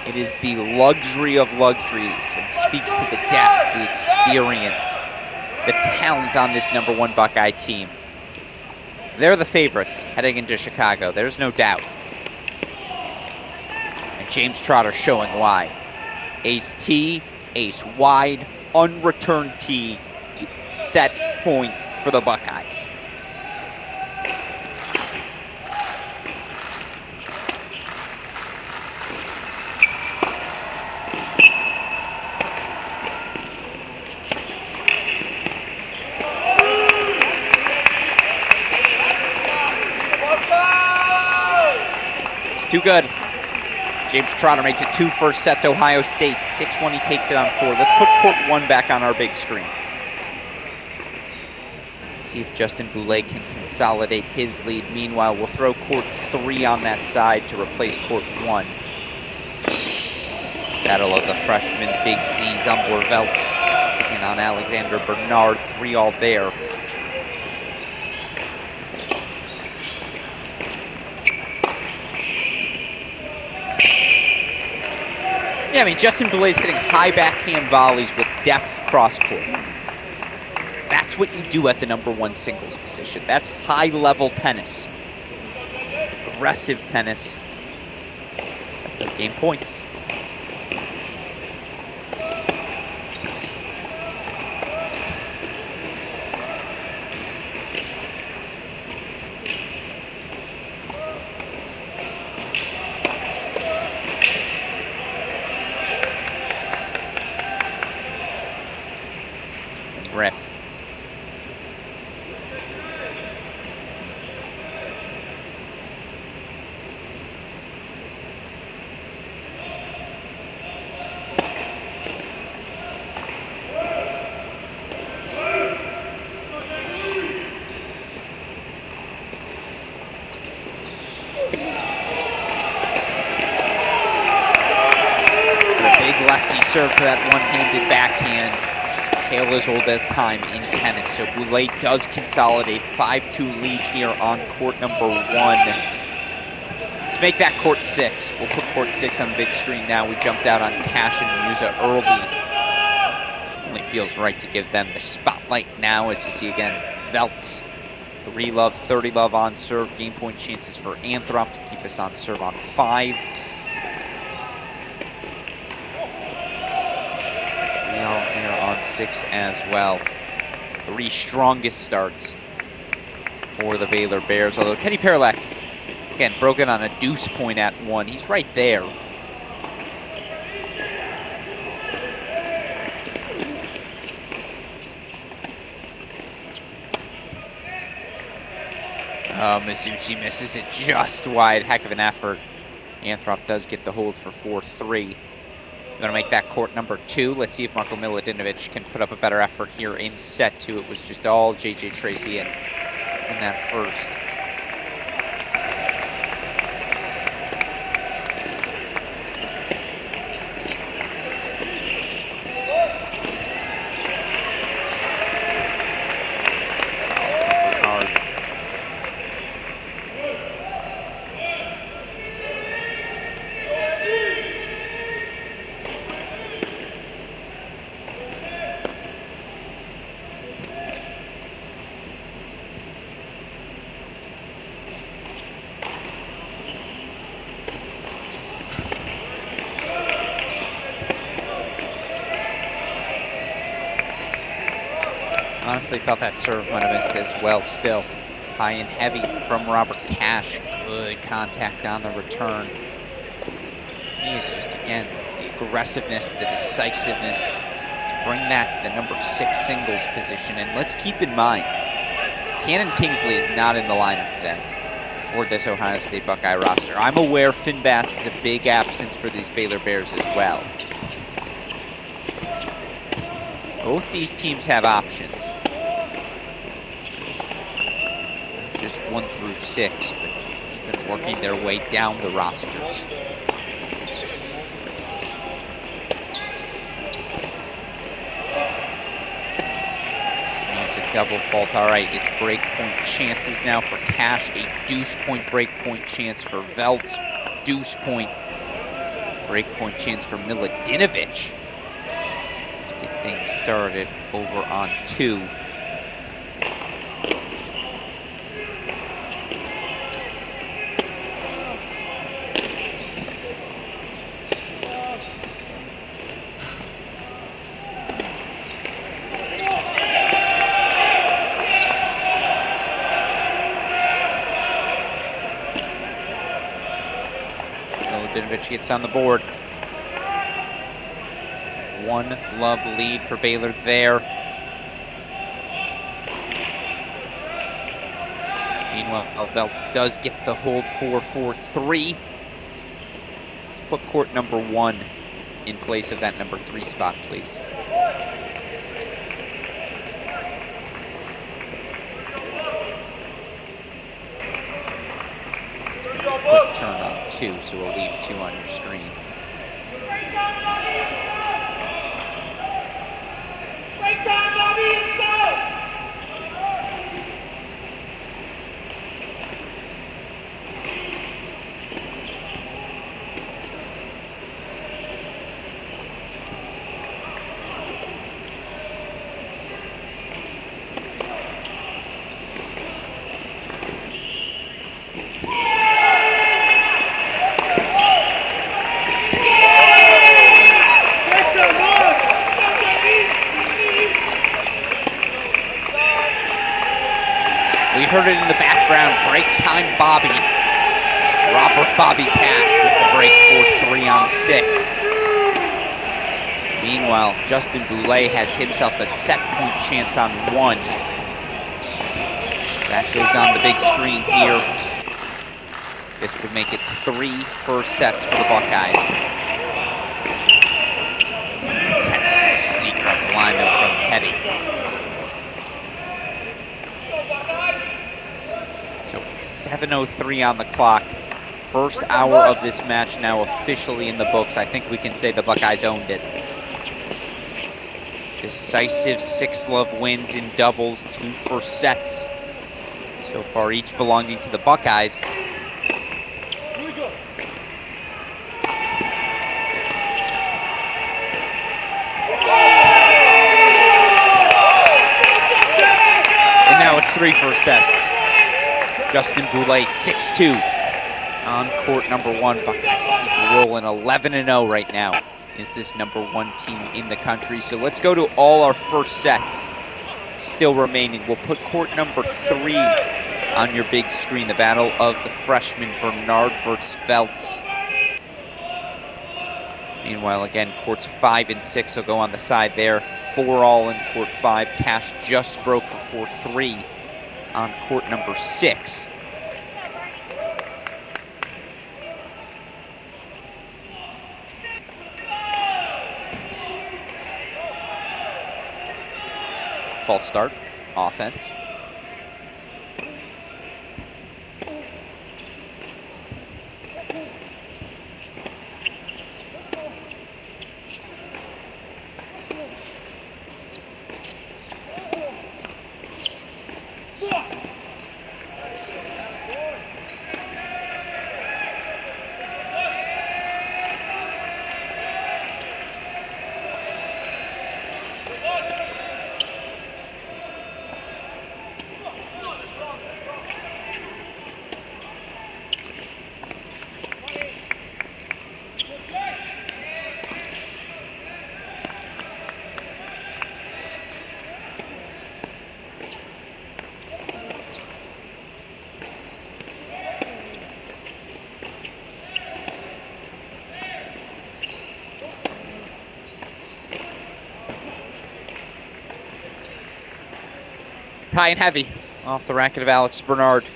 It is the luxury of luxuries and speaks to the depth, the experience, the talent on this #1 Buckeye team. They're the favorites heading into Chicago. There's no doubt. And James Trotter showing why. Ace T, ace wide, unreturned T, set point for the Buckeyes. Too good. James Trotter makes it 2 first sets. Ohio State 6-1. He takes it on 4. Let's put court 1 back on our big screen. See if Justin Boulay can consolidate his lead. Meanwhile, we'll throw court 3 on that side to replace court 1. Battle of the freshman Big Z Zumbler-Veltz and on Alexander Bernard. 3-all there. Yeah, I mean, Justin Boulay's hitting high backhand volleys with depth cross-court. That's what you do at the #1 singles position. That's high-level tennis. Aggressive tennis. That's up game points. Rip. A big lefty serve to that one-handed backhand. Tale as old as time in tennis. So Boulay does consolidate 5-2 lead here on court #1. Let's make that court 6. We'll put court 6 on the big screen now. We jumped out on Cash and Musa early. Only feels right to give them the spotlight now, as you see again, Veltz. 3-love, 30-love on serve. Game point chances for Anthrop to keep us on serve on 5. Here on 6 as well. 3 strongest starts for the Baylor Bears. Although Teddy Perlak, again, broken on a deuce point at 1. He's right there. Mizuchi misses it just wide. Heck of an effort. Anthrop does get the hold for 4-3. We're going to make that court #2. Let's see if Marko Milutinovic can put up a better effort here in set 2. It was just all J.J. Tracy in that first. Honestly thought that serve might have missed as well still. High and heavy from Robert Cash. Good contact on the return. He is just, again, the aggressiveness, the decisiveness to bring that to the #6 singles position. And let's keep in mind, Cannon Kingsley is not in the lineup today. for this Ohio State Buckeye roster. I'm aware Finn Bass is a big absence for these Baylor Bears as well. Both these teams have options. Just 1 through 6, but even working their way down the rosters. Use a double fault. All right, it's break point chances now for Cash. A deuce point break point chance for Veltz. Deuce point break point chance for Miladinovich. Get things started over on 2. Miladinovich gets on the board. 1-love lead for Baylor there. Meanwhile, Veltz does get the hold 4-4-3. Let's put court number 1 in place of that number 3 spot, please. Quick turn on 2, so we'll leave 2 on your screen. We heard it in the background, break time Bobby. Robert Bobby Cash with the break for 3 on 6. Meanwhile, Justin Boulay has himself a set point chance on 1. That goes on the big screen here. This would make it 3 first sets for the Buckeyes. That's a nice sneaker off the lineup from Teddy. So it's 7:03 on the clock. First hour of this match now officially in the books. I think we can say the Buckeyes owned it. Decisive 6-love wins in doubles, 2 first sets. So far, each belonging to the Buckeyes. And now it's 3 first sets. Justin Boulay, 6-2 on court number 1. Buckeyes keep rolling 11-0 right now. Is this number 1 team in the country? So let's go to all our first sets still remaining. We'll put court number 3 on your big screen. The battle of the freshmen, Bernard versus Veltz. Meanwhile, again, courts 5 and 6 will go on the side there. 4 all in court 5. Cash just broke for 4-3. On court number 6. Ball start, offense. High and heavy off the racket of Alex Bernard.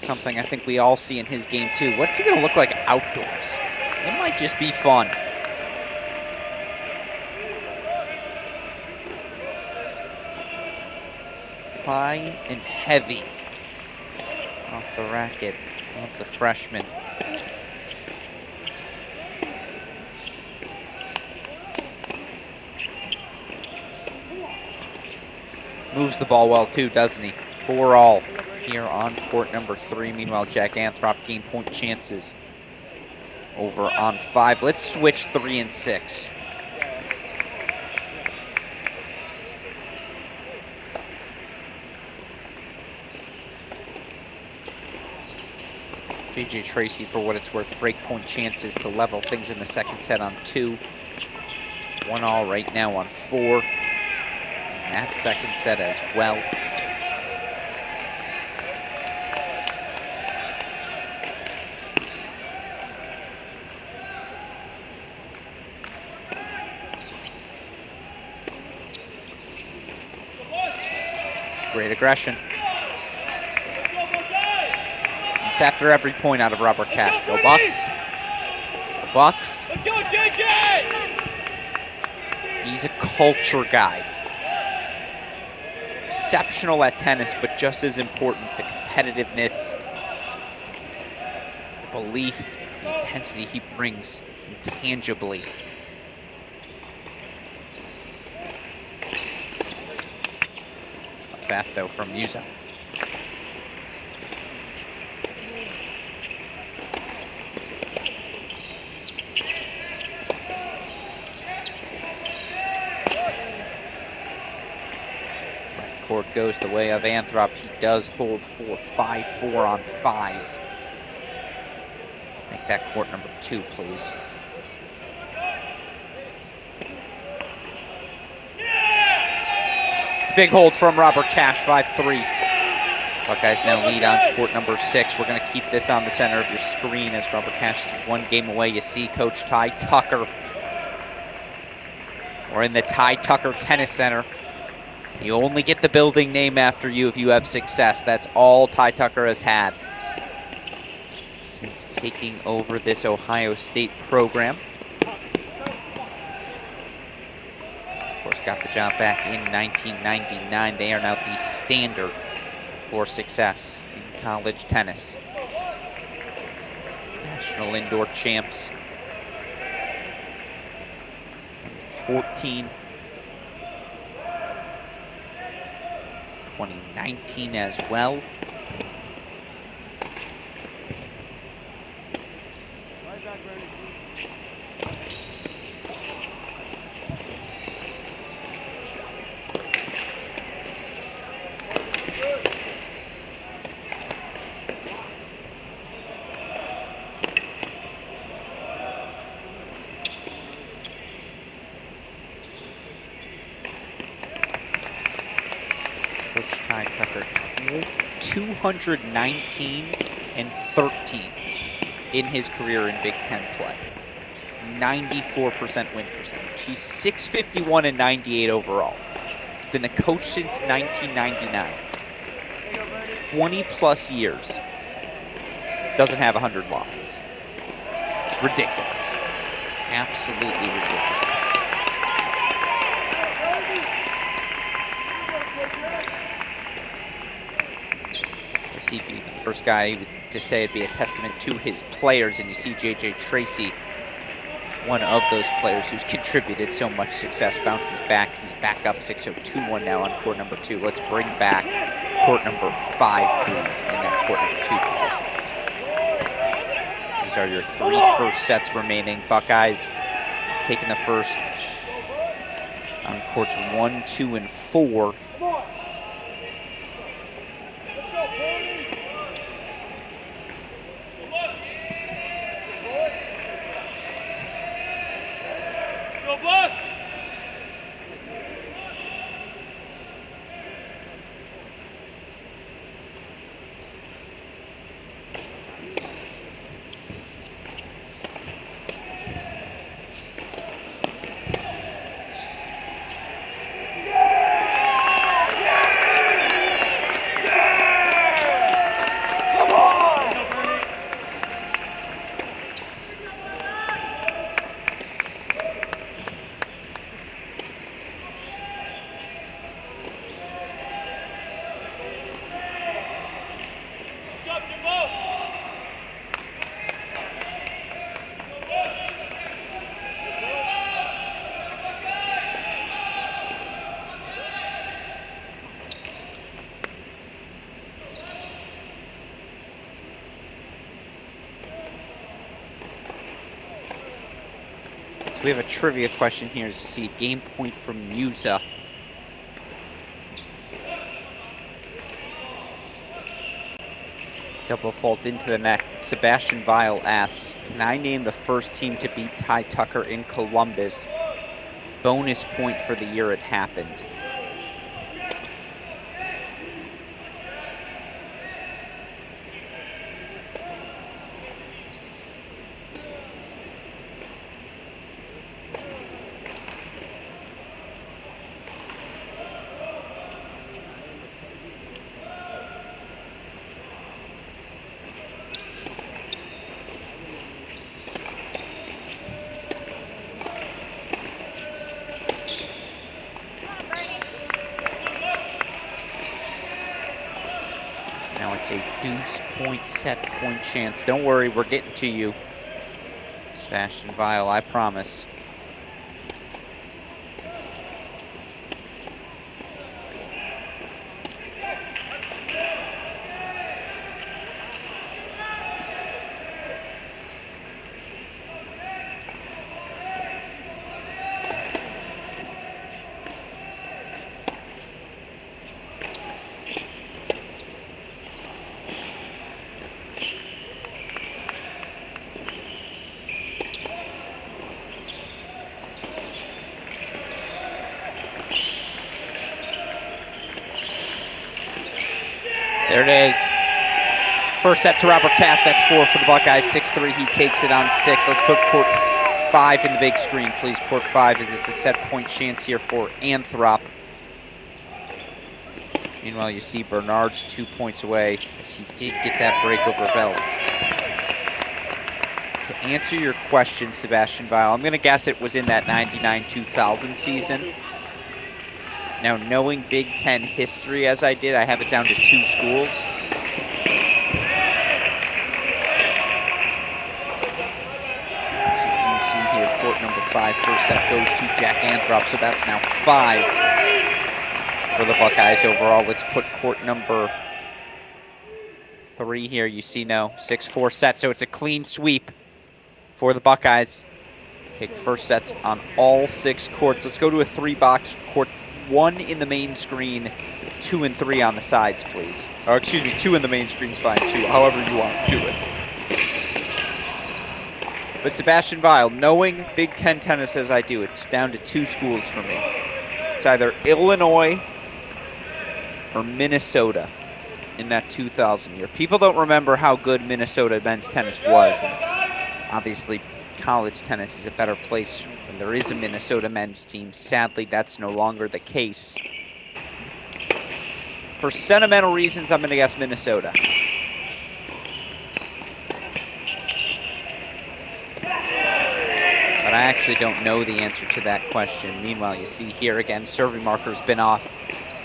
something I think we all see in his game too. What's he going to look like outdoors? It might just be fun. High and heavy off the racket of the freshman. Moves the ball well too, doesn't he? 4-all here on court number 3. Meanwhile, Jack Anthrop gained point chances over on 5. Let's switch 3 and 6. JJ Tracy, for what it's worth, break point chances to level things in the second set on 2. 1-all right now on 4. And that second set as well. Great aggression. It's after every point out of Robert Cash. Go Bucks. Go Bucks. Let's go, JJ! He's a culture guy. Exceptional at tennis, but just as important, the competitiveness, the belief, the intensity he brings intangibly. Like that, though, from Musa. Court goes the way of Anthrop. He does hold for 5-4 on 5. Make that court number 2, please. It's a big hold from Robert Cash, 5-3. Buckeyes now lead on court number 6. We're going to keep this on the center of your screen as Robert Cash is 1 game away. You see Coach Ty Tucker. We're in the Ty Tucker Tennis Center. You only get the building name after you if you have success. That's all Ty Tucker has had since taking over this Ohio State program. Of course, got the job back in 1999. They are now the standard for success in college tennis. National indoor champs. 2014. 2019 as well. Coach Ty Tucker, 219 and 13 in his career in Big Ten play. 94% win percentage. He's 651 and 98 overall. He's been the coach since 1999. 20 plus years. Doesn't have 100 losses. It's ridiculous. Absolutely ridiculous. He'd be the first guy to say it'd be a testament to his players, and you see JJ Tracy, one of those players who's contributed so much success, bounces back. He's back up 6-0, 2-1 now on court number 2. Let's bring back court number 5, please, in that court number 2 position. These are your 3 first sets remaining. Buckeyes taking the first on courts 1, 2, and 4. So we have a trivia question here to see a game point from Musa. Double fault into the net. Sebastian Weil asks, can I name the first team to beat Ty Tucker in Columbus? Bonus point for the year it happened. Now it's a deuce point set point chance. Don't worry, we're getting to you, Sebastian Weil, I promise. There it is. First set to Robert Cash. That's 4 for the Buckeyes. 6-3. He takes it on 6. Let's put court 5 in the big screen, please. Court 5 is it's a set point chance here for Anthrop. Meanwhile, you see Bernard's 2 points away as he did get that break over Veltz. To answer your question, Sebastian Weil, I'm going to guess it was in that 99-2000 season. Now, knowing Big Ten history as I did, I have it down to 2 schools. As you do see here, court number 5, first set goes to Jack Anthrop, so that's now 5 for the Buckeyes overall. Let's put court number 3 here. You see now 6-4 set, so it's a clean sweep for the Buckeyes. Take the first sets on all 6 courts. Let's go to a 3-box court. 1 in the main screen, 2 and 3 on the sides, please. Or excuse me, 2 in the main screen is fine too, however you want to do it. But Sebastian Weil, knowing Big Ten tennis as I do, it's down to 2 schools for me. It's either Illinois or Minnesota in that 2000 year. People don't remember how good Minnesota men's tennis was. And obviously, college tennis is a better place when there is a Minnesota men's team. Sadly, that's no longer the case. For sentimental reasons, I'm going to guess Minnesota. But I actually don't know the answer to that question. Meanwhile, you see here again, serving marker's been off.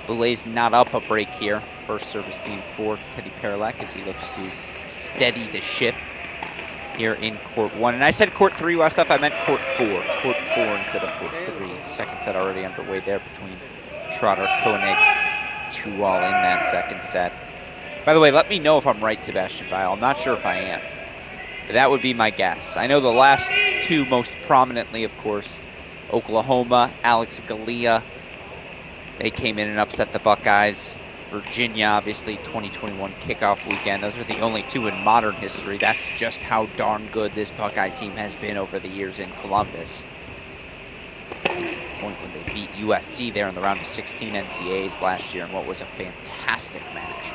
Boulet's not up a break here. First service game for Teddy Paralek as he looks to steady the ship here in court 1. And I said court 3, Westhoff, I meant court 4. Court 4 instead of court 3. Second set already underway there between Trotter, Koenig, 2 all in that second set. By the way, let me know if I'm right, Sebastian Weil. I'm not sure if I am, but that would be my guess. I know the last 2 most prominently, of course, Oklahoma, Alex Galea. They came in and upset the Buckeyes. Virginia, obviously, 2021 kickoff weekend. Those are the only 2 in modern history. That's just how darn good this Buckeye team has been over the years in Columbus. Case in point when they beat USC there in the round of 16 NCAAs last year in what was a fantastic match.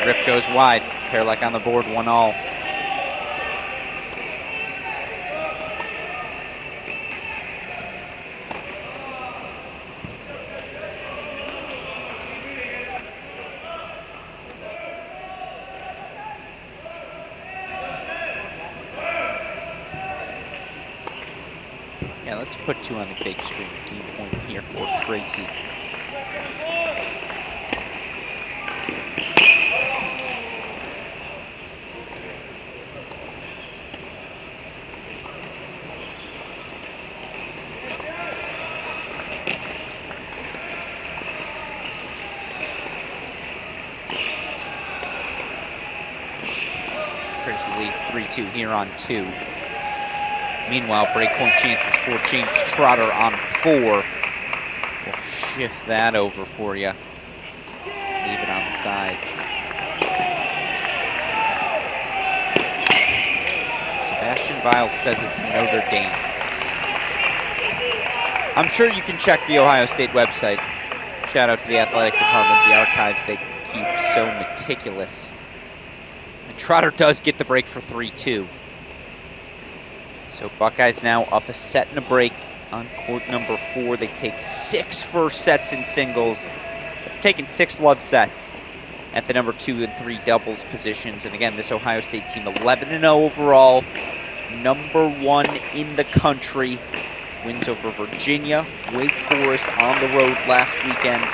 Rip goes wide. Paralek on the board, 1-all. Yeah, let's put 2 on the big screen. Game point here for Tracy. Tracy leads 3-2 here on 2. Meanwhile, breakpoint chances for James Trotter on 4. We'll shift that over for you. Leave it on the side. Sebastian Viles says it's Notre Dame. I'm sure you can check the Ohio State website. Shout out to the athletic department, the archives they keep so meticulous. And Trotter does get the break for 3-2. So Buckeyes now up a set and a break on court number 4. They take 6 first sets in singles. They've taken 6 love sets at the number 2 and 3 doubles positions. And again, this Ohio State team 11-0 overall, number 1 in the country. Wins over Virginia, Wake Forest on the road last weekend.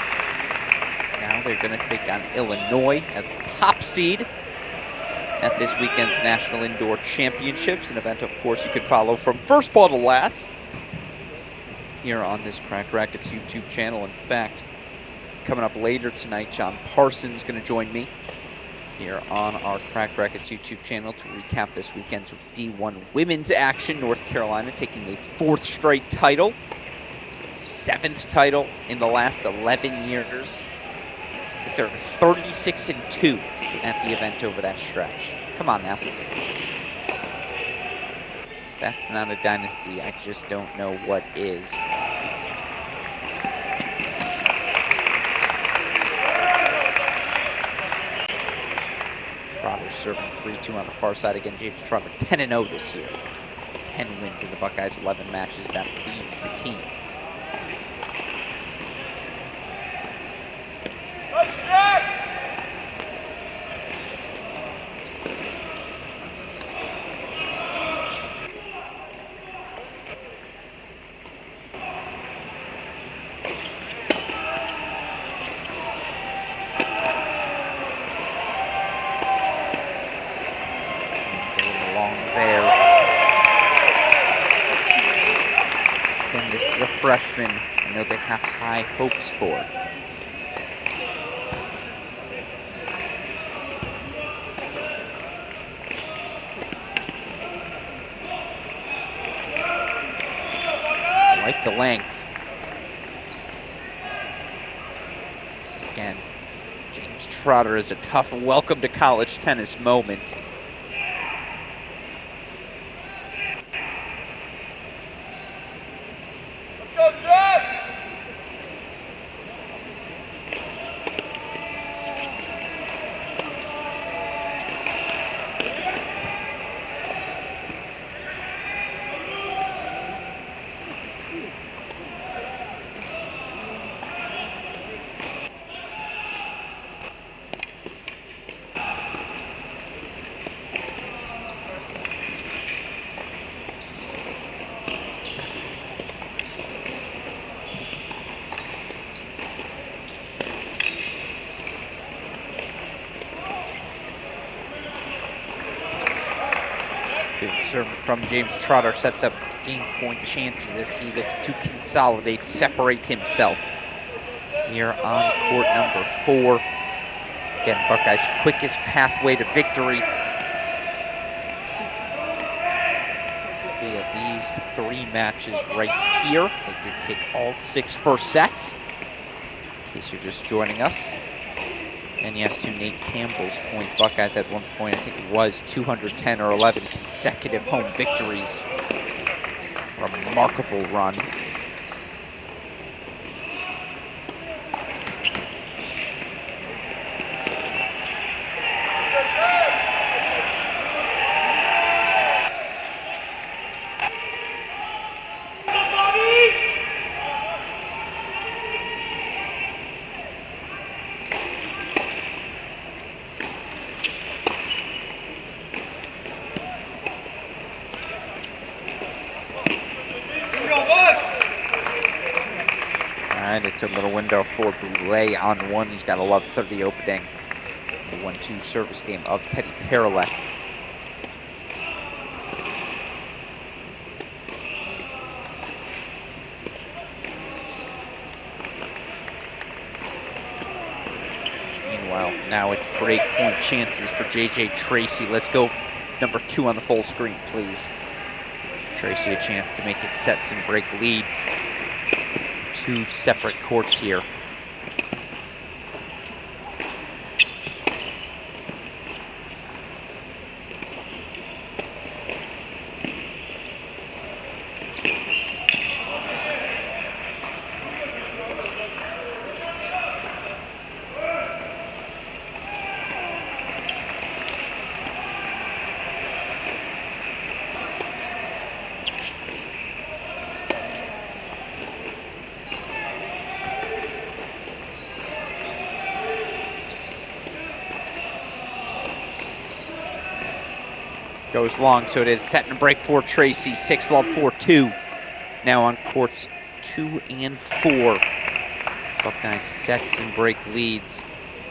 Now they're going to take on Illinois as the top seed at this weekend's National Indoor Championships, an event, of course, you can follow from first ball to last here on this Cracked Racquets YouTube channel. In fact, coming up later tonight, John Parsons going to join me here on our Cracked Racquets YouTube channel to recap this weekend's D1 women's action. North Carolina taking a 4th straight title, 7th title in the last 11 years. They're 36-2 at the event over that stretch. Come on now. That's not a dynasty. I just don't know what is. Trotter serving 3-2 on the far side again. James Trotter 10-0 this year. 10 wins in the Buckeyes' 11 matches. That leads the team. Freshman, I know they have high hopes for. I like the length. Again, James Trotter is a tough welcome to college tennis moment. Big serve from James Trotter sets up game point chances as he looks to consolidate, separate himself here on court number 4. Again, Buckeyes' quickest pathway to victory via these 3 matches right here. They did take all 6 first sets, in case you're just joining us. And yes, to Nate Campbell's point, Buckeyes at one point, I think it was 210 or 11 consecutive home victories. Remarkable run. It's a little window for Boulay on 1. He's got a love 30 opening. The 1-2 service game of Teddy Paralek. Meanwhile, now it's break point chances for J.J. Tracy. Let's go number 2 on the full screen, please. Tracy a chance to make it sets and break leads. 2 separate courts here. Goes long, so it is set and break for Tracy. 6-love 4-2. Now on courts 2 and 4. Buckeyes sets and break leads.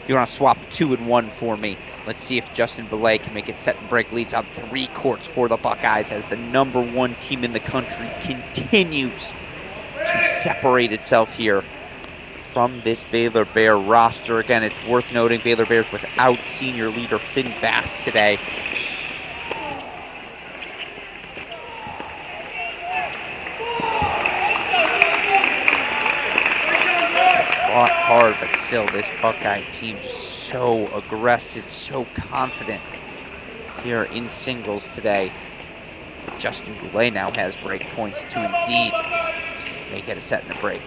You want to swap 2 and 1 for me? Let's see if Justin Belay can make it set and break leads on 3 courts for the Buckeyes as the number 1 team in the country continues to separate itself here from this Baylor Bear roster. Again, it's worth noting Baylor Bears without senior leader Finn Bass today. Fought hard, but still this Buckeye team just so aggressive, so confident here in singles today. Justin Boulay now has break points to indeed make it a set and a break.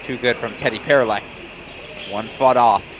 Too good from Teddy Perilek. 1 fought off.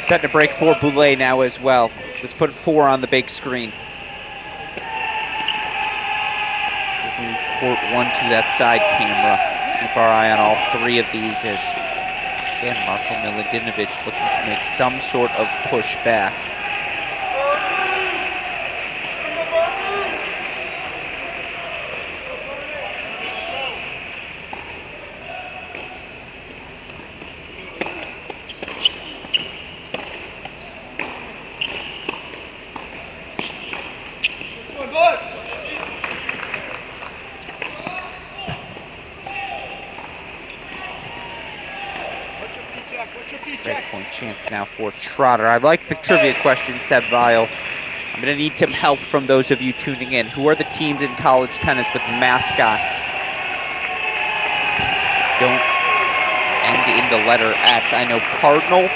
Setting a break for Boulay now as well. Let's put 4 on the big screen. We'll move court 1 to that side camera. Keep our eye on all 3 of these as, again, Marko Milutinovic looking to make some sort of push back. Breakpoint chance now for Trotter. I like the trivia question, Seb Vile. I'm going to need some help from those of you tuning in. Who are the teams in college tennis with mascots? Don't end in the letter S. I know Cardinal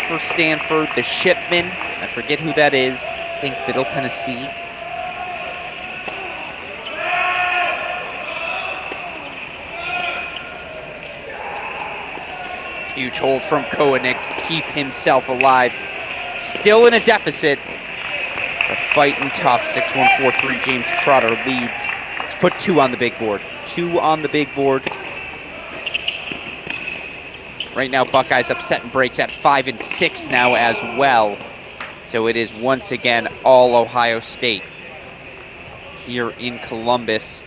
for Stanford, the Shipman. I forget who that is. I think Middle Tennessee. Huge hold from Koenig to keep himself alive. Still in a deficit, but fighting tough. 6-1, 4-3, James Trotter leads. Let's put 2 on the big board. 2 on the big board. Right now, Buckeyes upset and breaks at 5 and 6 now as well. So it is once again all Ohio State here in Columbus.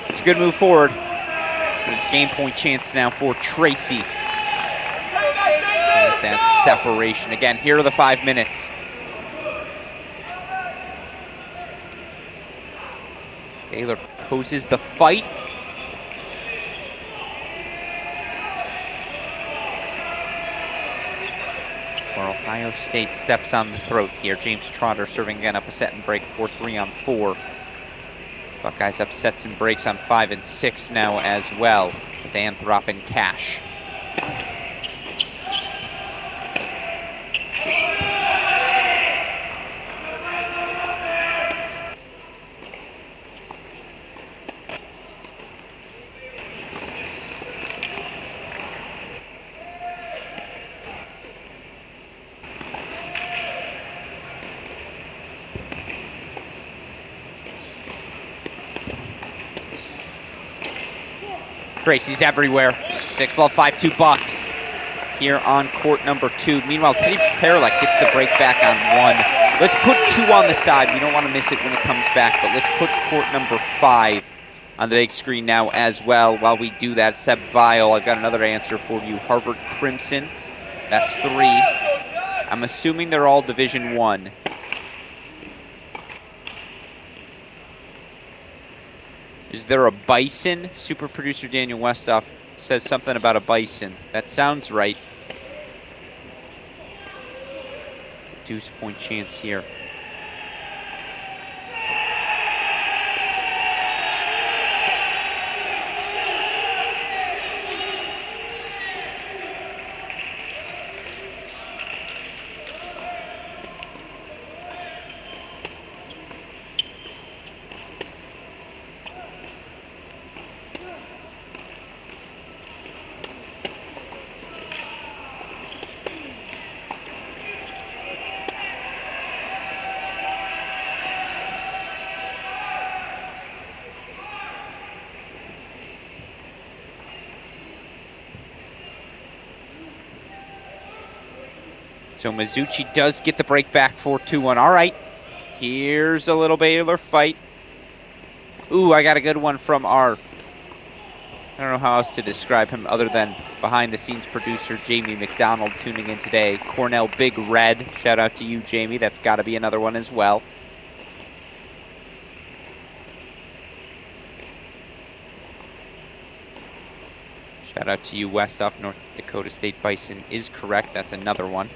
It's a good move forward. There's game point chance now for Tracy. That separation. Again, here are the 5 minutes. Baylor poses the fight. Ohio State steps on the throat here. James Trotter serving again up a set and break 4-3 on 4. Buckeyes up sets and breaks on 5 and 6 now as well, with Anthrop and Cash. Gracie's everywhere. 6-love, 5-2 Bucks here on court number 2. Meanwhile, Teddy Paralek gets the break back on 1. Let's put 2 on the side. We don't want to miss it when it comes back, but let's put court number 5 on the big screen now as well. While we do that, Seb Vial, I've got another answer for you. Harvard Crimson, that's 3. I'm assuming they're all Division 1. Is there a bison? Super producer Daniel Westoff says something about a bison. That sounds right. It's a deuce point chance here. So Mizuchi does get the break back 4-2-1. All right, here's a little Baylor fight. Ooh, I got a good one from our, I don't know how else to describe him other than behind-the-scenes producer Jamie McDonald tuning in today. Cornell Big Red, shout out to you, Jamie. That's got to be another one as well. Shout out to you, Westoff. North Dakota State Bison is correct. That's another one.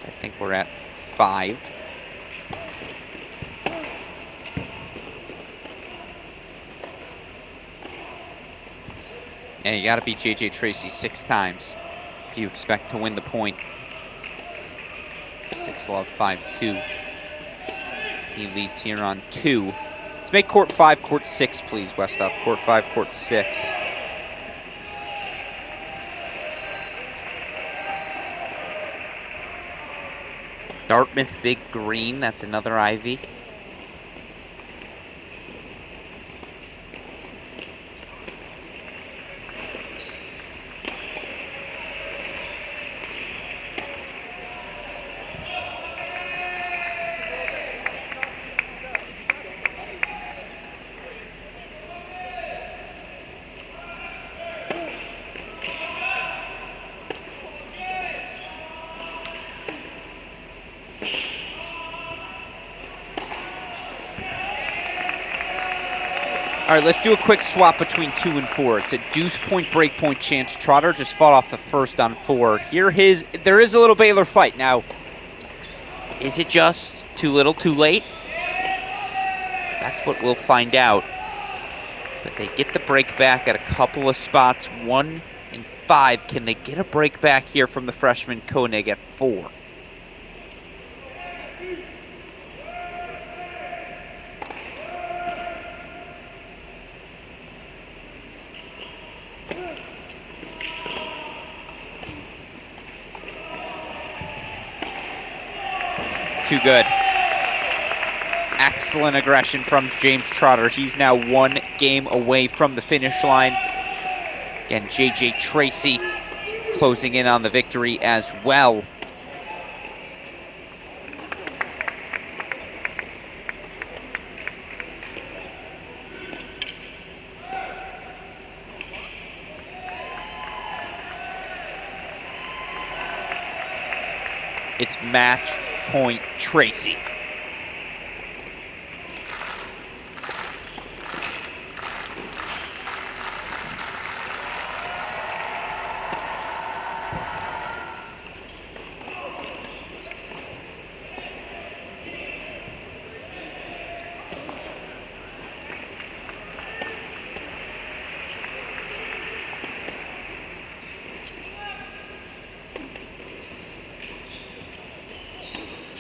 I think we're at 5. Yeah, you got to beat J.J. Tracy 6 times if you expect to win the point. 6-love, 5-2. He leads here on 2. Let's make court 5, court 6, please, Westoff. Court 5, court 6. Dartmouth Big Green, that's another Ivy. All right, let's do a quick swap between 2 and 4. It's a deuce point, break point chance. Trotter just fought off the first on 4. There is a little Baylor fight. Now, is it just too little, too late? That's what we'll find out. But they get the break back at a couple of spots. 1 and 5. Can they get a break back here from the freshman Koenig at 4? Too good. Excellent aggression from James Trotter. He's now 1 game away from the finish line. Again, J.J. Tracy closing in on the victory as well. It's match point Tracy.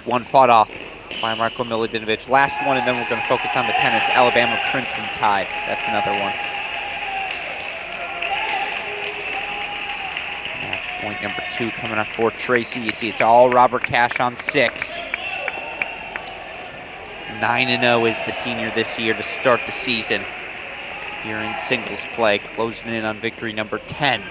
one fought off by Marko Milutinovic. Last one, and then we're going to focus on the tennis. Alabama Crimson Tide. That's another one. Match point number 2 coming up for Tracy. You see it's all Robert Cash on 6. 9-0 is the senior this year to start the season here in singles play, closing in on victory number 10.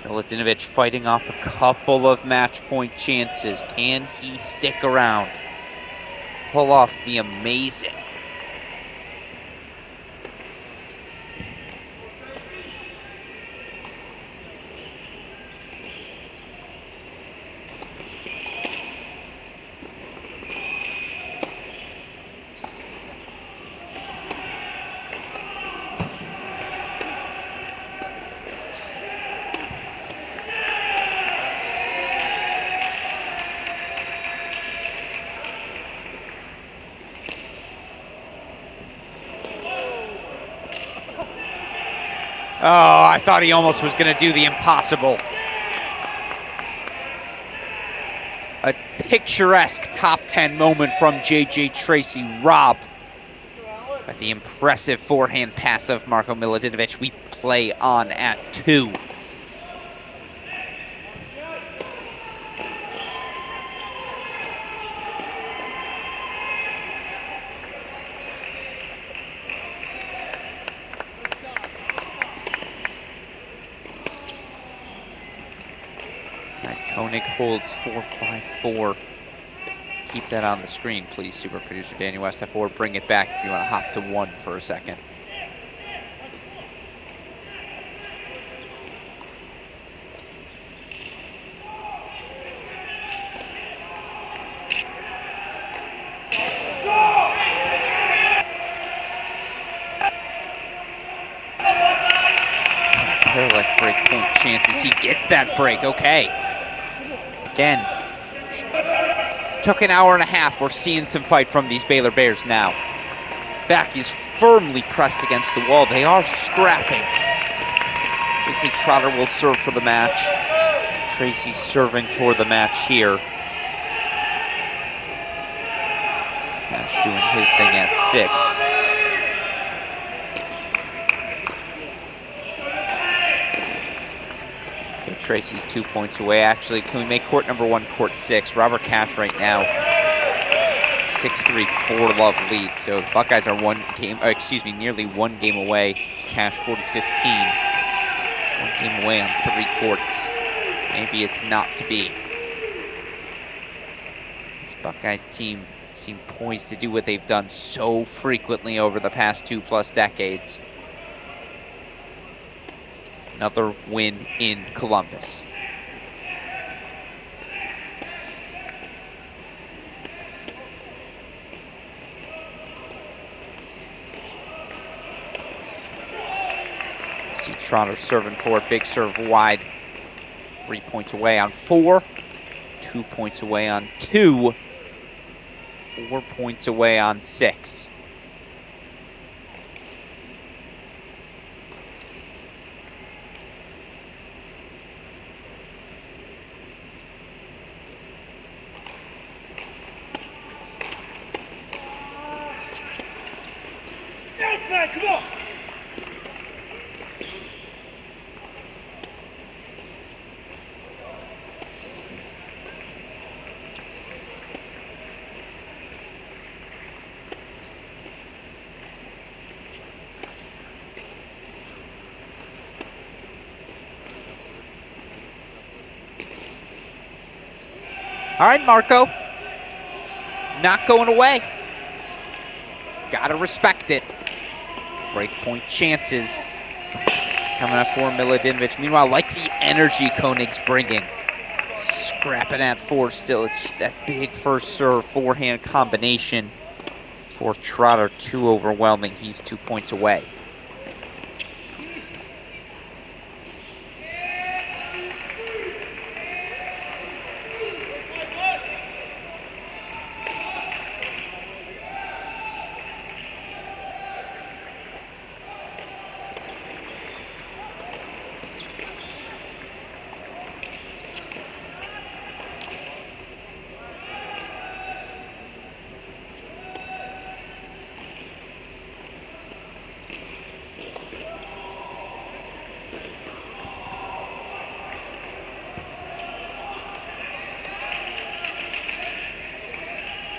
Milutinovic fighting off a couple of match point chances. Can he stick around? Pull off the amazing Oh, I thought he almost was going to do the impossible. A picturesque top 10 moment from J.J. Tracy, robbed by the impressive forehand pass of Marko Milutinovic. We play on at 2. Koenig holds 4-5-4. Keep that on the screen, please, super producer Daniel West. F4, bring it back if you want to hop to 1 for a second. Parallel break point chances. He gets that break. Okay. Again, took an hour and a half. We're seeing some fight from these Baylor Bears now. Back is firmly pressed against the wall. They are scrapping. Obviously, Trotter will serve for the match. Tracy serving for the match here. Cash doing his thing at 6. Tracy's 2 points away. Actually, can we make court number 1 court 6? Robert Cash right now 6-3, 4-love lead. So the Buckeyes are nearly 1 game away. It's Cash 40-15. 1 game away on 3 courts. Maybe it's not to be. This Buckeyes team seem poised to do what they've done so frequently over the past 2+ decades. Another win in Columbus. See Trotter serving for it. Big serve wide. 3 points away on 4. 2 points away on 2. 4 points away on 6. Come on! All right, Marko. Not going away. Gotta respect it. Breakpoint chances coming up for Milutinovic. Meanwhile, like the energy Koenig's bringing. Scrapping at 4 still. It's just that big first serve forehand combination for Trotter. Too overwhelming. He's 2 points away.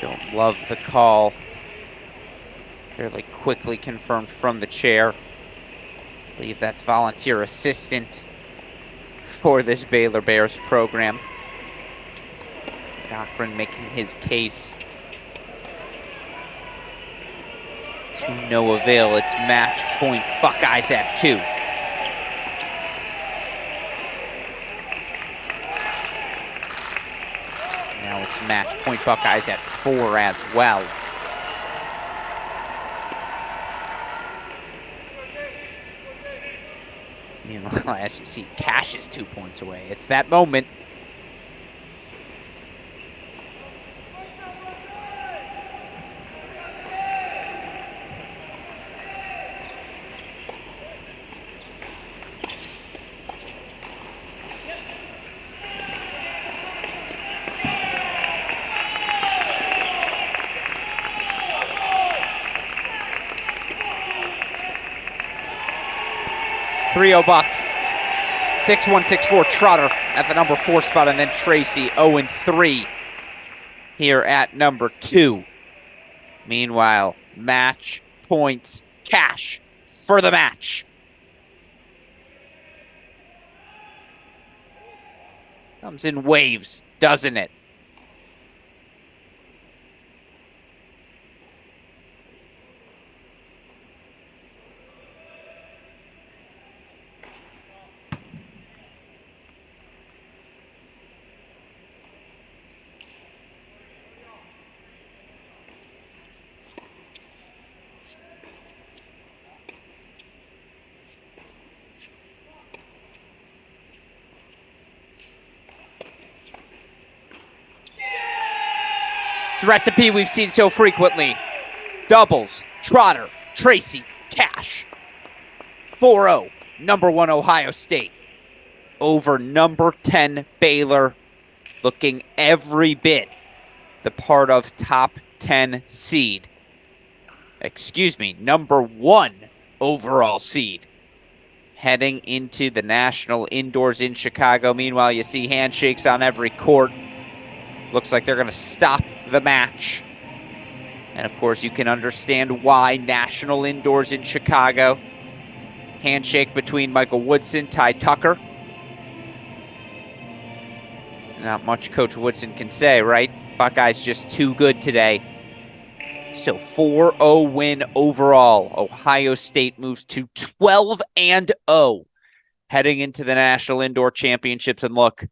Don't love the call. Fairly quickly confirmed from the chair. I believe that's volunteer assistant for this Baylor Bears program. Cochran making his case to no avail. It's match point Buckeyes at 2. Now it's match point Buckeyes at 4 as well. Meanwhile, as you see, Cash is 2 points away. It's that moment. Bucks. 6'1", 6'4" Trotter at the number 4 spot, and then Tracy 0-3 here at number 2. Meanwhile, match points Cash for the match. Comes in waves, doesn't it? It's a recipe we've seen so frequently. Doubles, Trotter, Tracy, Cash. 4-0, number 1 Ohio State over number 10 Baylor, looking every bit the part of top 10 seed. Excuse me, number 1 overall seed. Heading into the national indoors in Chicago. Meanwhile, you see handshakes on every court. Looks like they're going to stop the match. And of course, you can understand why. National indoors in Chicago. Handshake between Michael Woodson, Ty Tucker. Not much Coach Woodson can say, right? Buckeyes just too good today. So 4-0 win overall. Ohio State moves to 12-0 heading into the National Indoor Championships. And look,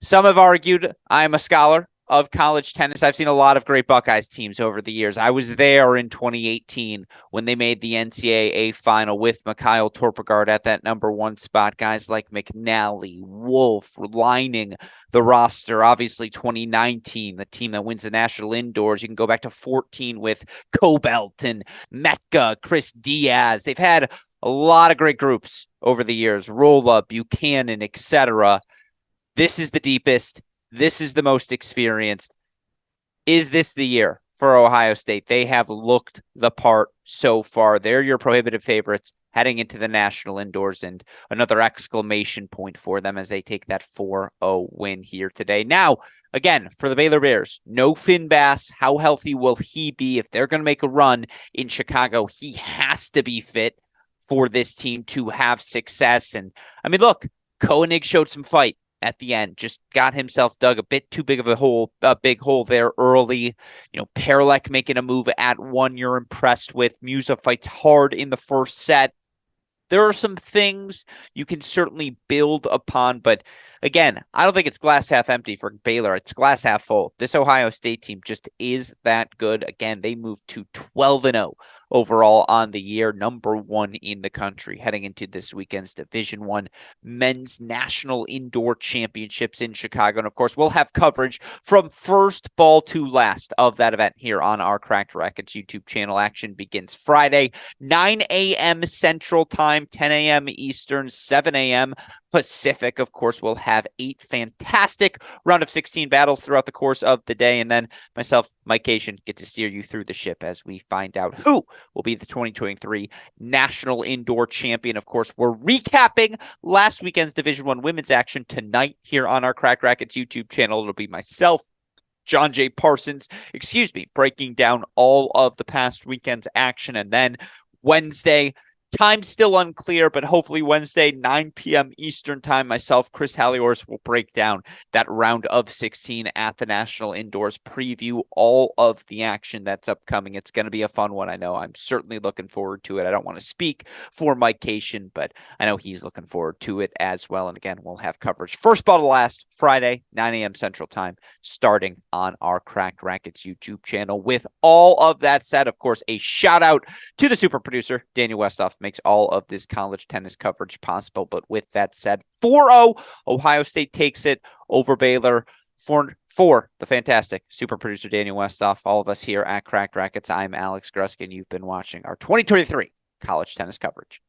some have argued I'm a scholar of college tennis. I've seen a lot of great Buckeyes teams over the years. I was there in 2018 when they made the NCAA final with Mikhail Torpegaard at that number 1 spot. Guys like McNally, Wolf, lining the roster. Obviously 2019, the team that wins the national indoors. You can go back to 14 with Cobelt and Metka, Chris Diaz. They've had a lot of great groups over the years. Rolla, Buchanan, etc. This is the deepest. This is the most experienced. Is this the year for Ohio State? They have looked the part so far. They're your prohibitive favorites heading into the national indoors, and another exclamation point for them as they take that 4-0 win here today. Now, again, for the Baylor Bears, no Finn Bass. How healthy will he be? If they're going to make a run in Chicago, he has to be fit for this team to have success. And I mean, look, Koenig showed some fight at the end, just got himself dug a bit too big of a big hole there early. You know, Perlek making a move at 1 you're impressed with. Musa fights hard in the first set. There are some things you can certainly build upon, but again, I don't think it's glass half empty for Baylor. It's glass half full. This Ohio State team just is that good. Again, they moved to 12-0 overall on the year, number 1 in the country, heading into this weekend's Division I Men's National Indoor Championships in Chicago. And of course, we'll have coverage from first ball to last of that event here on our Cracked Racquets YouTube channel. Action begins Friday, 9 a.m. Central Time, 10 a.m. Eastern, 7 a.m. Pacific. Of course, we'll have 8 fantastic round of 16 battles throughout the course of the day. And then myself, Mike Cation, get to steer you through the ship as we find out who will be the 2023 National Indoor Champion. Of course, we're recapping last weekend's Division I women's action tonight here on our Cracked Racquets YouTube channel. It'll be myself, John J. Parsons, breaking down all of the past weekend's action. And then Wednesday, time still unclear, but hopefully Wednesday, 9 p.m. Eastern time, myself, Chris Halliors, will break down that round of 16 at the National Indoors, preview all of the action that's upcoming. It's going to be a fun one. I know I'm certainly looking forward to it. I don't want to speak for Mike Cation, but I know he's looking forward to it as well. And again, we'll have coverage first ball to last, Friday, 9 a.m. Central Time, starting on our Cracked Racquets YouTube channel. With all of that said, of course, a shout out to the super producer, Daniel Westoff, makes all of this college tennis coverage possible. But with that said, 4-0, Ohio State takes it over Baylor. For the fantastic super producer Daniel Westoff, all of us here at Cracked Racquets, I'm Alex Gruskin. You've been watching our 2023 college tennis coverage.